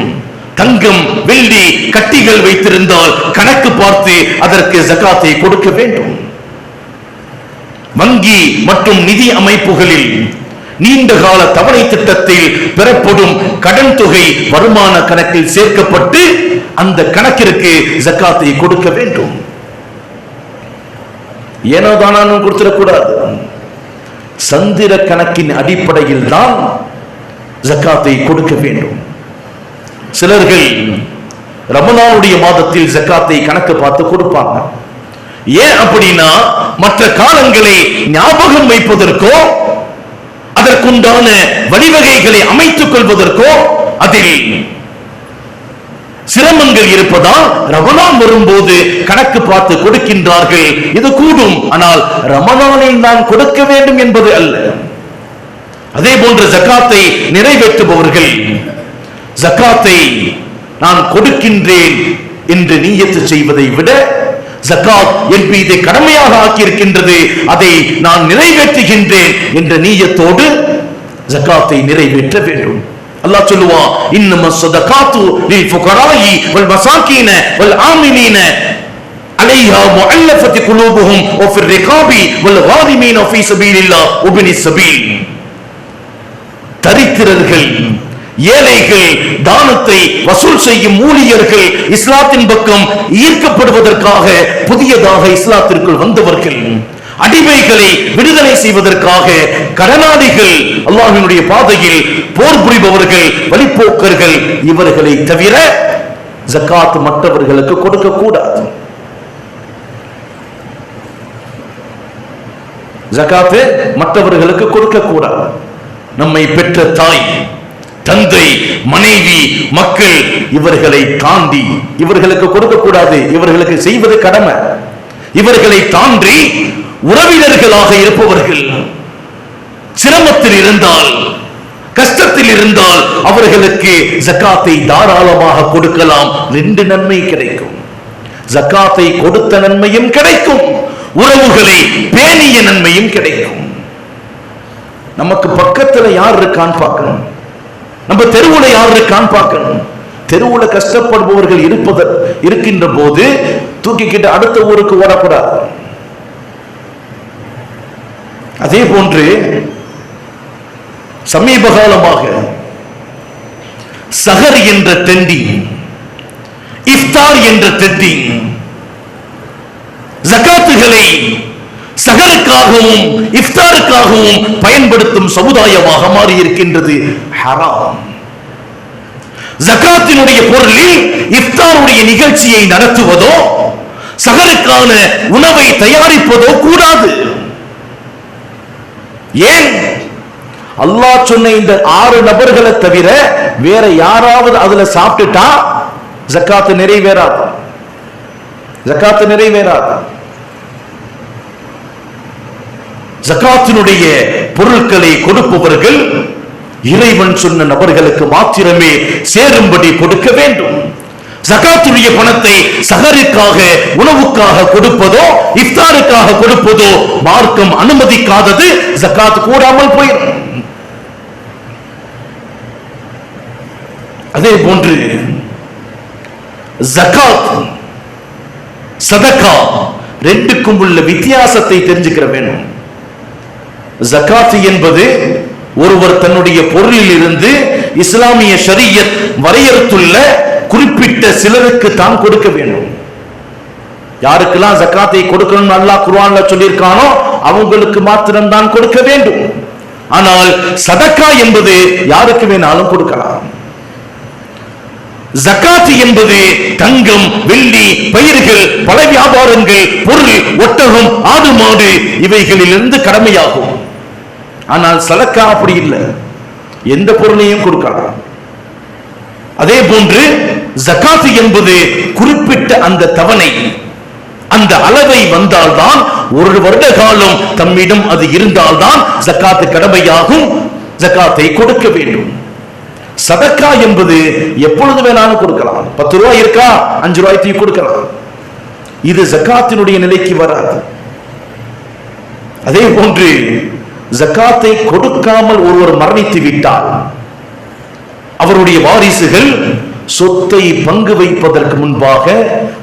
தங்கம், வெள்ளி கட்டிகள் வைத்திருந்தால் கணக்கு பார்த்து அதற்கு ஜக்காத்தை கொடுக்க வேண்டும். வங்கி மற்றும் நிதி அமைப்புகளில் நீண்ட கால தவணை திட்டத்தில் பெறப்படும் கடன் தொகை வருமான கணக்கில் சேர்க்கப்பட்டு அந்த கணக்கிற்கு ஜக்காத்தை கொடுக்க வேண்டும். ஏனோ தானானும் கொடுத்திடக்கூடாது. சந்திர கணக்கின் அடிப்படையில் தான் ஜக்காத்தை கொடுக்க வேண்டும். சிலர்கள் ரமலானுடைய மாதத்தில் ஜக்காத்தை கணக்கு பார்த்து கொடுப்பாங்க. ஏன் அப்படின்னா மற்ற காலங்களை ஞாபகம் வைப்பதற்கோ அதற்குண்டான வழிவகைகளை அமைத்துக் கொள்வதற்கோ அதில் சிரமங்கள் இருப்பதால் ரமலான் வரும்போது கணக்கு பார்த்து கொடுக்கின்றார்கள். இது கூடும், ஆனால் ரமலானில் நான் கொடுக்க வேண்டும் என்பது அல்ல. அதே போன்று ஜகாத்தை நிறைவேற்றுபவர்கள் ஜகாத்தை நான் கொடுக்கின்றேன் என்று நியத்து செய்வதை விட ஜகாத் என் மீது கடமையாக ஆக்கியிருக்கின்றது, அதை நான் நிறைவேற்றுகின்றேன் என்ற நியத்தோடு ஜகாத்தை நிறைவேற்ற வேண்டும். அல்லாஹ் சொல்லுவான், இன்னமஸ் ஸதகாத்து லில் ஃபுகராஇ வல் மசாகீன வல் ஆமிலீன அலைஹா முஅல்லஃபத்தி குலூபுஹும் வ ஃபிர் ரிகாபி வல் காதிமீன ஃபீ ஸபீலில்லாஹ் வ பினிஸ் ஸபீல். தரித்திரர்கள், ஏழைகள், தானத்தை வசூல் செய்யும் ஊழியர்கள், இஸ்லாத்தின் பக்கம் ஈர்க்கப்படுவதற்காக புதியதாக இஸ்லாத்திற்குள் வந்தவர்கள், அடிமைகளை விடுதலை செய்வதற்காக கடனாளிகள், அல்லாஹ்வினுடைய பாதையில் போர் புரிபவர்கள், வழிப்போக்கர்கள், இவர்களை தவிர ஜகாத் மற்றவர்களுக்கு கொடுக்க கூடாது. ஜகாத் மற்றவர்களுக்கு கொடுக்க கூடாது. நம்மை பெற்ற தாய், தந்தை, மனைவி, மக்கள், இவர்களை தாண்டி இவர்களுக்கு கொடுக்க கூடாது. இவர்களுக்கு செய்வது கடமை. இவர்களை தாண்டி உறவினர்களாக இருப்பவர்கள் சிரமத்தில் இருந்தால், கஷ்டத்தில் இருந்தால் அவர்களுக்கு ஜகாத்தை தாராளமாக கொடுக்கலாம். 2 நன்மை கிடைக்கும். ஜகாத்தை கொடுத்த நன்மையும் கிடைக்கும், உறவுகளை பேணிய நன்மையும் கிடைக்கும். நமக்கு பக்கத்துல யார் இருக்கான்னு பார்க்கணும். நம்ம தெருவுல யார் இருக்கான்னு பார்க்கணும். தெருவுல கஷ்டப்படுபவர்கள் இருக்கின்ற போது தூக்கிக்கிட்டு அடுத்த ஊருக்கு ஓடக்கூடாது. அதே போன்று சமீப காலமாக சஹர் என்ற ட்ரெண்டிங், இஃப்தார் என்ற ட்ரெண்டிங் ஜகாத்துகளை சஹருக்காகவும் இஃப்தாருக்காகவும் பயன்படுத்தும் சமுதாயமாக மாறி இருக்கின்றது. ஹராம். ஜகாத்தினுடைய பொருளில் இஃப்தாருடைய நிகழ்ச்சியை நடத்துவதோ சஹருக்கான உணவை தயாரிப்பதோ கூடாது. ஏன்? அல்லாஹ் சொன்ன இந்த 6 நபர்களை தவிர வேற யாராவது அதுல சாப்பிட்டுட்டா ஜகாத் நிறைவேறாது. ஜகாத் நிறைவேறாது. ஜகாத்தினுடைய பொருட்களை கொடுப்பவர்கள் இறைவன் சொன்ன நபர்களுக்கு மாத்திரமே சேரும்படி கொடுக்க வேண்டும். ஜகாத்துடைய பணத்தை சஹருக்காக உணவுக்காக கொடுப்பதோ இஃப்தாருக்காக கொடுப்பதோ மார்க்கம் அனுமதிக்காதது. ஜகாத் கூடாமல் போயிடும். அதே போன்று ஜகாத், சதகா, 2க்கும் உள்ள வித்தியாசத்தை தெரிஞ்சுக்கிற வேண்டும். ஜகாத் என்பது ஒருவர் தன்னுடைய பொருளில் இருந்து இஸ்லாமிய ஷரியத் வரையறுத்துள்ள குறிப்பிட்ட சிலருக்கு தான் கொடுக்க வேண்டும். யாருக்கெல்லாம் ஜகாத்தை கொடுக்கணும் அல்லாஹ் குர்ஆன்ல சொல்லியிருக்கானோ அவங்களுக்கு மாத்திரம் தான் கொடுக்க வேண்டும். ஆனால் சதகா என்பது யாருக்கு வேணாலும் கொடுக்கலாம். ஜகாத் என்பது தங்கம், வெள்ளி, பயிர்கள், பல வியாபாரங்கள், பொருள், ஒட்டகம், ஆடு, மாடு இவைகளிலிருந்து கடமையாகும். ஆனால் சதகா அப்படி இல்லை, எந்த பொருளையும் கொடுக்கலாம். அதே போன்று ஜகாத் என்பது குறிப்பிட்ட அந்த தவணை, அந்த அளவை வந்தால்தான், ஒரு வருட காலம் தம்மிடம் அது இருந்தால்தான் ஜகாத் கடமையாகும். ஜகாத்தை கொடுக்க வேண்டும். சதக்கா என்பது எப்பொழுது வேணாலும் கொடுக்கலாம். 10 ரூபாய் இருக்கா, 5 ரூபாய்க்கு கொடுக்கலாம். இது ஜகாத்தினுடைய நிலைக்கு வராது. அதே போன்று ஜகாத்தை கொடுக்காமல் ஒருவர் மரணித்து விட்டால் அவருடைய வாரிசுகள் சொத்தை பங்கு வைப்பதற்கு முன்பாக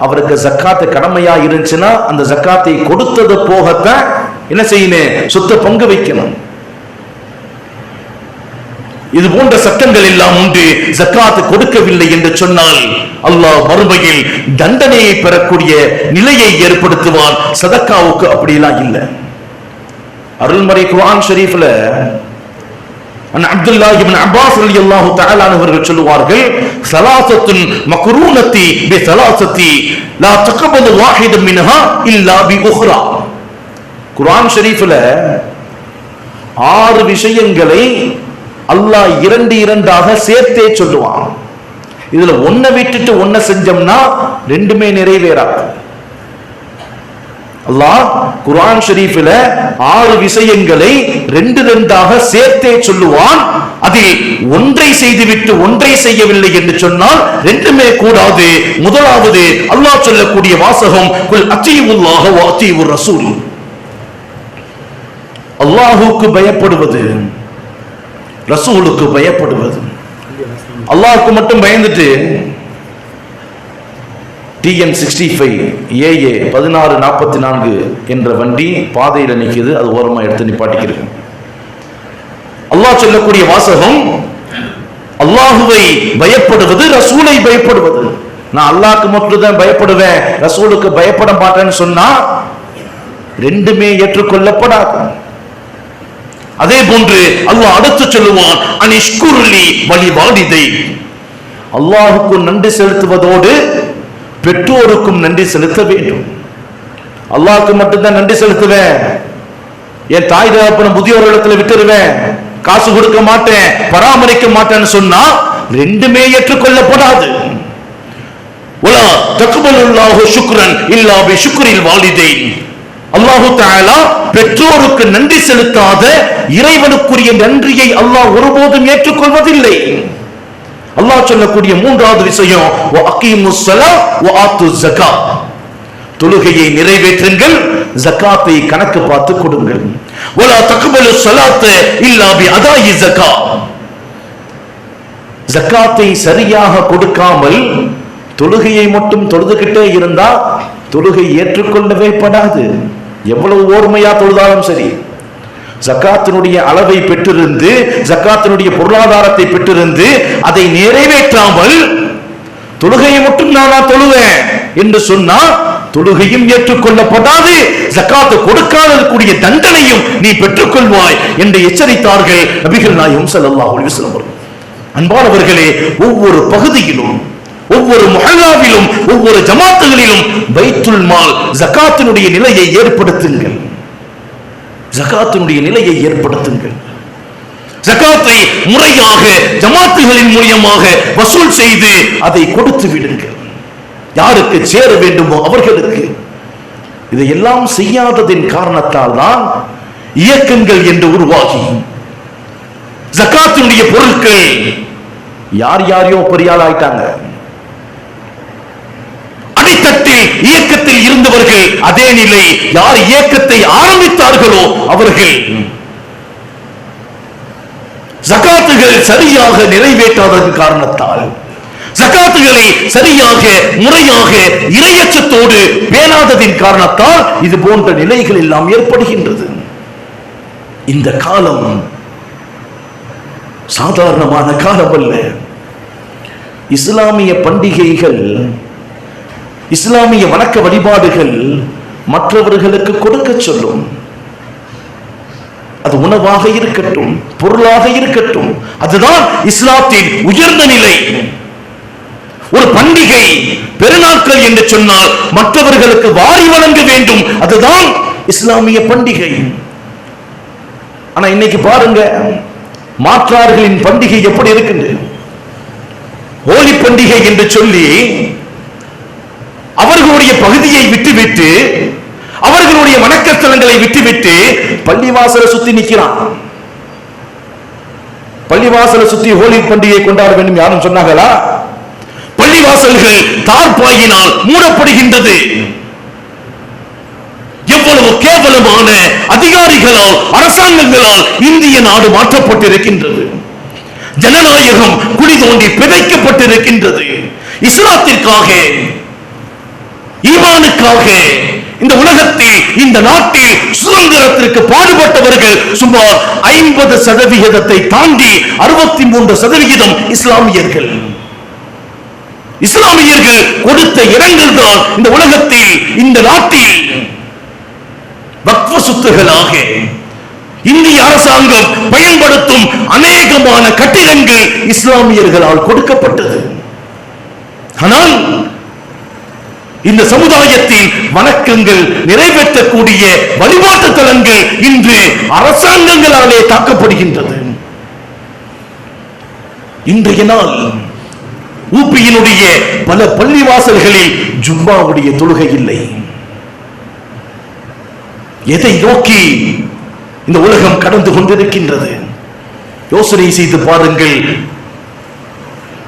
அவருக்கு ஜகாத்து கடமையா இருந்துச்சுன்னா அந்த ஜகாத்தை கொடுத்தது போகத்தான் என்ன செய்யணும், சொத்தை பங்கு வைக்கணும். இது போன்ற சட்டங்கள் எல்லாம் உண்டு. ஜகாத் கொடுக்கவில்லை என்று சொன்னால் அல்லாஹ் மறுமையில் தண்டனையை பெறக்கூடிய நிலையை ஏற்படுத்துவான். சதக்காவுக்கு அப்படியெல்லாம் இல்லை. அருள்மறை குர்ஆன் ஷரீஃப்ல அப்துல்லாஹ் இப்னு அப்பாஸ் ரலியல்லாஹு தஆலா அவர்கள் சொல்லுவார்கள், ஸலாஸத்துன் மக்ரூனத்தி பி ஸலாஸத்தி லா தக்பலு வாஹிதன் மின்ஹா இல்லா பி உக்ரா. குர்ஆன் ஷரீஃப்ல 6 விஷயங்களை அல்லாஹ் 2 சேர்த்தே சொல்லுவான். இதுல ஒன்ன விட்டுட்டு ஒன்ன செஞ்சோம்னா ரெண்டுமே நிறைவேறாது. அல்லாஹ் குர்ஆன் ஷரீஃபில 6 விஷயங்களை 2 சேர்த்தே சொல்லுவான். அதில் ஒன்றை செய்துவிட்டு ஒன்றை செய்யவில்லை என்று சொன்னால் ரெண்டுமே கூடாது. முதலாவது அல்லாஹ் சொல்லக்கூடிய வாசகம், குல் அத்தீஉல்லாஹ வ அத்தீஉர் ரசூல். அல்லாஹ்வுக்கு பயப்படுவது, ரசூலுக்கு பயப்படுவது. அல்லாஹ்வுக்கு மட்டும் பயந்துட்டு TN65 AA 1644 என்ற வண்டி பாதையில் நிற்குது, அது ஓரமா எடுத்து நிப்பாட்டிக்கிறது. அல்லாஹ் சொல்லக்கூடிய வாசகம், அல்லாஹுவை பயப்படுவது, ரசூலை பயப்படுவது. நான் அல்லாஹ்க்கு மட்டும் தான் பயப்படுவேன், ரசூலுக்கு பயப்பட மாட்டேன்னு சொன்னா ரெண்டுமே ஏற்றுக்கொள்ளப்படாது. அதே போன்று அல்லாஹ் அடுத்து சொல்லுவான், அனிஷ்குர்லி வலிவாலிதை. அல்லாஹுக்கு நன்றி செலுத்துவதோடு பெற்றோருக்கும் நன்றி செலுத்த வேண்டும். அல்லாஹ்க்கு மட்டும்தான் நன்றி செலுத்துவேன், என் தாய் தகப்பன முதியோர்களிடத்துல விட்டுருவேன், காசு கொடுக்க மாட்டேன், பராமரிக்க மாட்டேன்னு சொன்னா ரெண்டுமே ஏற்றுக்கொள்ளப்படாது. வலா தக்பலுல்லாஹு ஷுக்ரன் இல்லா பிஷுக்ரில் வாலிதைன். அல்லாஹு தஆலா பெற்றோருக்கு நன்றி செலுத்தாத இறைவனுக்குரிய நன்றியை அல்லாஹ் ஒருபோதும் ஏற்றுக்கொள்வதில்லை. அல்லாஹ் சொல்லக்கூடிய 3வது விஷயம், வ அகீமுஸ் ஸலா வ ஆத்துஸ் ஸகாத். தொழுகையை நிறைவேற்றுங்கள், ஜகாத்தை கணக்கு பார்த்து கொடுங்கள். வலா தக்பலு ஸலாத்த இல்லா பி அதாயி ஸகாத். ஜகாத்தை சரியாக கொடுக்காமல் தொழுகையை மட்டும் தொழுதுகிட்டே இருந்தா தொழுகை ஏற்றுக்கொள்ளவே படாது. எவ்வளவு ஓர்மையா தொழுதாலும் சரி, ஜகாத்தினுடைய அளவை பெற்றிருந்து, ஜகாத்தினுடைய பொருளாதாரத்தை பெற்றிருந்து அதை நிறைவேற்றாமல் தொழுகையை மட்டும் நானா தொழுவேன் என்று சொன்னா தொழுகையும் ஏற்றுக்கொள்ளப்படாது, ஜகாத்து கொடுக்காதற்குரிய தண்டனையும் நீ பெற்றுக்கொள்வாய் என்று எச்சரித்தார்கள் நபிகள் நாயகம் ஸல்லல்லாஹு அலைஹி வஸல்லம். அன்பானவர்களே, ஒவ்வொரு பகுதியிலும், ஒவ்வொரு முஹல்லாவிலும், ஒவ்வொரு ஜமாத்துகளிலும் பைத்துல் மால் ஜகாத்தினுடைய நிலையை ஏற்படுத்துங்கள். ஜகாத்தினுடைய நிலையை ஏற்படுத்துங்கள். ஜகாத்தை முறையாக ஜமாத்துகளின் மூலமாக வசூல் செய்து அதை கொடுத்து விடுங்கள். யாருக்கு சேர வேண்டுமோ அவர்களுக்கு. இதையெல்லாம் செய்யாததின் காரணத்தால் தான் இயக்கங்கள் என்று உருவாகி ஜகாத்தினுடைய பொருட்கள் யார் யாரையோ பெரியாள் ஆயிட்டாங்க. அடித்தட்டில் இயக்கத்தில் இருந்தவர்கள் அதே நிலை, யார் இயக்கத்தை ஆரம்பித்தார்களோ அவர்கள் ஜகாத்துகள் சரியாக நிறைவேற்றாததன் காரணத்தால், ஜகாத்துகளை சரியாக முறையாக இறையச்சத்தோடு பேணாததின் காரணத்தால் இது போன்ற நிலைகள் எல்லாம் ஏற்படுகின்றது. இந்த காலம் சாதாரணமான காலம் அல்ல. இஸ்லாமிய பண்டிகைகள், இஸ்லாமிய வணக்க வழிபாடுகள் மற்றவர்களுக்கு கொடுக்க சொல்லும். அது உணவாக இருக்கட்டும், பொருளாக இருக்கட்டும், அதுதான் இஸ்லாத்தின் உயர்ந்த நிலை. ஒரு பண்டிகை, பெருநாட்கள் என்று சொன்னால் மற்றவர்களுக்கு வாரி வழங்க வேண்டும், அதுதான் இஸ்லாமிய பண்டிகை. ஆனா இன்னைக்கு பாருங்க, மாற்றார்களின் பண்டிகை எப்படி இருக்கின்றது. ஹோலி பண்டிகை என்று சொல்லி அவர்களுடைய பகுதியை விட்டுவிட்டு, அவர்களுடைய வணக்கஸ்தலங்களை விட்டுவிட்டு பள்ளிவாசலை சுத்தி நிற்கிறான். பள்ளிவாசலை சுத்தி ஹோலி பண்டிகை கொண்டாட வேண்டும் யாரும் சொன்னாங்களா? பள்ளிவாசல்கள் தார்பாயினால் மூடப்படுகின்றது. எவ்வளவு கேவலமான அதிகாரிகளால், அரசாங்கங்களால் இந்திய நாடு மாற்றப்பட்டிருக்கின்றது. ஜனநாயகம் குழி தோண்டி பிதைக்கப்பட்டிருக்கின்றது. இஸ்லாத்திற்காக, ஈமானுக்காக இந்த உலகத்தில், இந்த நாட்டில் சுதந்திரத்திற்கு பாடுபட்டவர்கள் சுமார் 50% தாண்டி 63% இஸ்லாமியர்கள். இஸ்லாமியர்கள் கொடுத்த இடங்கள் தான் இந்த உலகத்தில், இந்த நாட்டில் வக்ஃப் சொத்துகளாக இந்திய அரசாங்கம் பயன்படுத்தும் அநேகமான கட்டிடங்கள் இஸ்லாமியர்களால் கொடுக்கப்பட்டது. ஆனால் இந்த சமுதாயத்தில் வணக்கங்கள் நிறைவேற்றக்கூடிய வழிபாட்டு தலங்கள் இன்று அரசாங்கங்களாலே தாக்கப்படுகின்றது. இன்றைய நாள் ஊபியினுடைய பல பள்ளிவாசல்களில் ஜும்மாவுடைய தொழுகை இல்லை. எதை நோக்கி இந்த உலகம் கடந்து கொண்டிருக்கின்றது? யோசனை செய்து பாருங்கள்.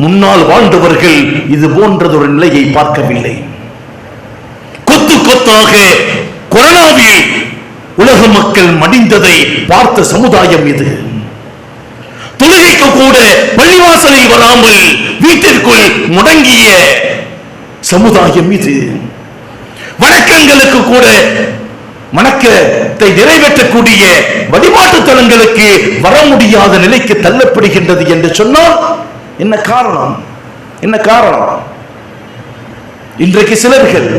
முன்னால் வாழ்ந்தவர்கள் இது போன்றதொரு நிலையை பார்க்கவில்லை. கொத்து கொத்தாக கொரோனாவில் உலக மக்கள் மடிந்ததை பார்த்த சமுதாயம் இது. தொழுகைக்கு கூட பள்ளிவாசலில் வராமல் வீட்டிற்குள் முடங்கிய சமுதாயம் இது. வணக்கங்களுக்கு கூட வணக்கத்தை நிறைவேற்றக்கூடிய வழிபாட்டு தலங்களுக்கு வர முடியாத நிலைக்கு தள்ளப்படுகின்றது என்று சொன்னால் என்ன காரணம்? என்ன காரணம்? இன்றைக்கு சிலர்கள்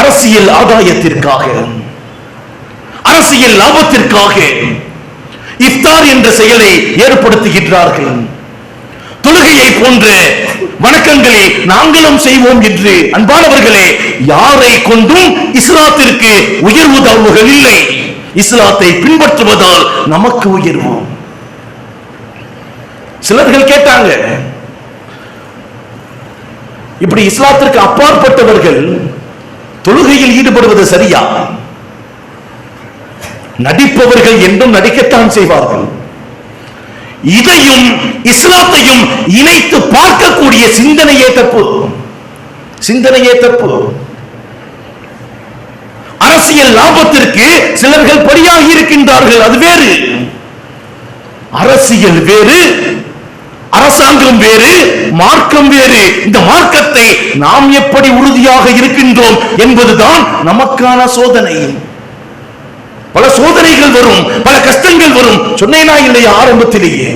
அரசியல் ஆதாயத்திற்காக, அரசியல் லாபத்திற்காக இஃப்தார் என்ற செயலை ஏற்படுத்துகின்றார்கள். தொழுகையை போன்ற வணக்கங்களை நாங்களும் செய்வோம் என்று. அன்பானவர்களே, யாரை கொண்டும் இஸ்லாத்திற்கு உயர்வு தாழ்வுகள் இல்லை. இஸ்லாத்தை பின்பற்றுவதால் நமக்கு உயர்வு. சிலர்கள் கேட்டாங்க, இப்படி இஸ்லாத்திற்கு அப்பாற்பட்டவர்கள் தொழுகையில் ஈடுபடுவது சரியா? நடிப்பவர்கள் என்றும் நடிக்கத்தான் செய்வார்கள். இதையும் இஸ்லாத்தையும் இணைத்து பார்க்கக்கூடிய சிந்தனையே தப்பு. சிந்தனையே தப்பு. அரசியல் லாபத்திற்கு சிலர்கள் பலியாகி இருக்கின்றார்கள், அது வேறு. அரசியல் வேறு, அரசாங்கம் வேறு, மார்க்கம் வேறு. இந்த மார்க்கத்தை நாம் எப்படி உறுதியாக இருக்கின்றோம் என்பதுதான் நமக்கான சோதனை. பல சோதனைகள் வரும், பல கஷ்டங்கள் வரும். சொன்னேனா இல்லையா ஆரம்பத்திலேயே?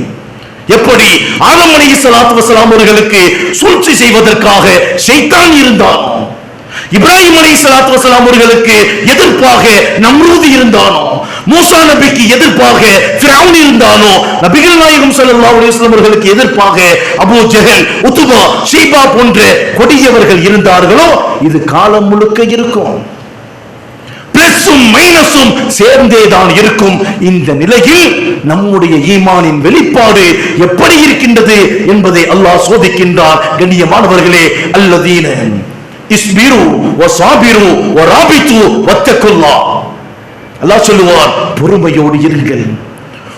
எப்படி ஆதம் அலைஹிஸ்ஸலாத்து வஸலாம் அவர்களுக்கு சூழ்ச்சி செய்வதற்காக ஷைத்தான் இருந்தானோ, இப்ராஹிம் அலைஹிஸ்ஸலாத்து வஸலாம் அவர்களுக்கு எதிர்ப்பாக நம்ரூத் இருந்தானோ, மூசா நபிக்கு எதிர்ப்பாக ஃபிரௌன் இருந்தானோ, நபிகள் நாயகம் ஸல்லல்லாஹு அலைஹி வஸல்லம் அவர்களுக்கு எதிர்ப்பாக அபூ ஜஹல், உத்பா, ஷைபா போன்ற கொடியவர்கள் இருந்தார்களோ, இது காலம் முழுக்க இருக்கும். பிளஸும் மைனஸும் சேர்ந்தேதான் இருக்கும். இந்த நிலையில் நம்முடைய ஈமானின் வெளிப்பாடு எப்படி இருக்கின்றது என்பதை அல்லாஹ் சோதிக்கின்றார். கண்ணியமானவர்களே, அல்லதீன இஸ்பிரு வஸாபிரு வராபிது வத்தகுல்லாஹ். அல்லாஹ் சொல்லுவார், பொறுமையோடு இருங்கள்,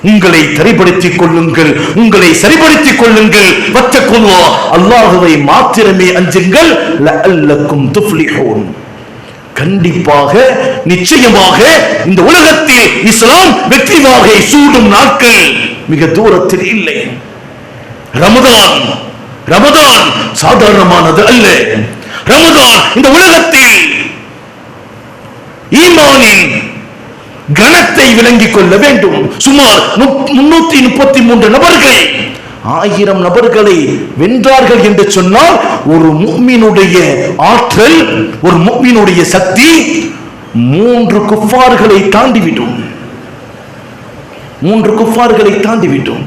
உங்களை சரிபடுத்திக் கொள்ளுங்கள், உங்களை சரிபடுத்திக் கொள்ளுங்கள். வத்தகுல்லாஹ், அல்லாஹ்வை மாத்திரமே அஞ்சுங்கள். லஅல்லக்கும் துஃப்லிஹூன், கண்டிப்பாக நிச்சயமாக இந்த உலகத்தில் இஸ்லாம் வெற்றி வாகை சூடும் நாட்கள் மிக தூரத்தில் இல்லை. ரமதான், ரமதான் சாதாரணமானது அல்ல. ரமதான் இந்த உலகத்தில் ஈமானின் கணத்தை விளங்கிக் கொள்ள வேண்டும். சுமார் 333 நபர்கள் 1000 நபர்களை வென்றார்கள் என்று சொன்னால், ஒரு முஃமினுடைய ஆற்றல், ஒரு முஃமினுடைய சக்தி 3 குஃபார்களை தாண்டிவிடும். 3 குஃபார்களை தாண்டிவிடும்.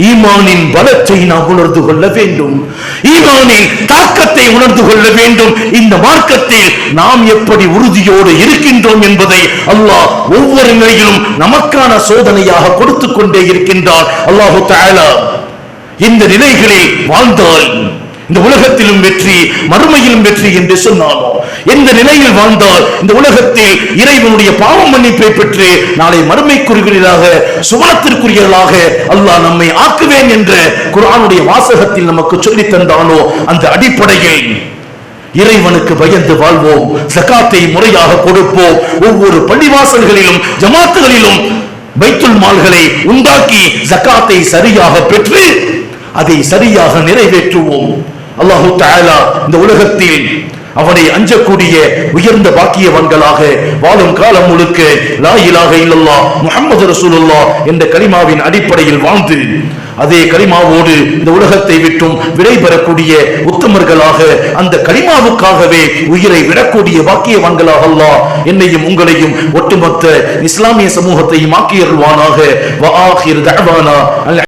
ஈமானின் பலத்தை நாம் உணர்ந்து கொள்ள வேண்டும். ஈமானின் தாக்கத்தை உணர்ந்து கொள்ள வேண்டும். இந்த மார்க்கத்தில் நாம் எப்படி உறுதியோடு இருக்கின்றோம் என்பதை அல்லாஹ் ஒவ்வொரு நிலையிலும் நமக்கான சோதனையாக கொடுத்துக் கொண்டே இருக்கின்றார். அல்லாஹு தஆலா இந்த நிலைகளில் வாழ்ந்தால் இந்த உலகத்திலும் வெற்றி, மறுமையிலும் வெற்றி என்று சொன்னானோ, எந்த நிலையில் வாழ்ந்தால் இந்த உலகத்தில் இறைவனுடைய பாவ மன்னிப்பை பெற்று நாளை மறுமைக்குரியவர்களாக, சுவனத்திற்குரியவர்களாக அல்லாஹ் நம்மை ஆக்குவேன் என்ற குர்ஆனுடைய வாசகத்தில் நமக்கு சொல்லித் தந்தானோ, அந்த அடிப்படையில் இறைவனுக்கு பயந்து வாழ்வோம், ஜகாத்தை முறையாக கொடுப்போம். ஒவ்வொரு பள்ளிவாசல்களிலும் ஜமாத்துகளிலும் பைத்துல் மால்களை உண்டாக்கி ஜகாத்தை சரியாக பெற்று அதை சரியாக நிறைவேற்றுவோம். அல்லாஹு தஆலா இந்த உலகத்தில் அவனை அஞ்சக்கூடிய உயர்ந்த பாக்கியவான்களாக வாழும் காலம் முழுக்க லா இலாஹ இல்லல்லாஹ் முஹம்மது ரசூலுல்லாஹ் என்ற கலிமாவின் அடிப்படையில் வாழ்ந்து அதே கலிமாவோடு இந்த உலகத்தை விட்டும் விடைபெறக்கூடிய உத்தமர்களாக, அந்த கலிமாவுக்காகவே உயிரை விடக்கூடிய பாக்கியவான்களாக அல்லாஹ் என்னையும் உங்களையும் ஒட்டுமொத்த இஸ்லாமிய சமூகத்தையும் ஆக்கியருள்வானாக. வ ஆகிர் தஅவானா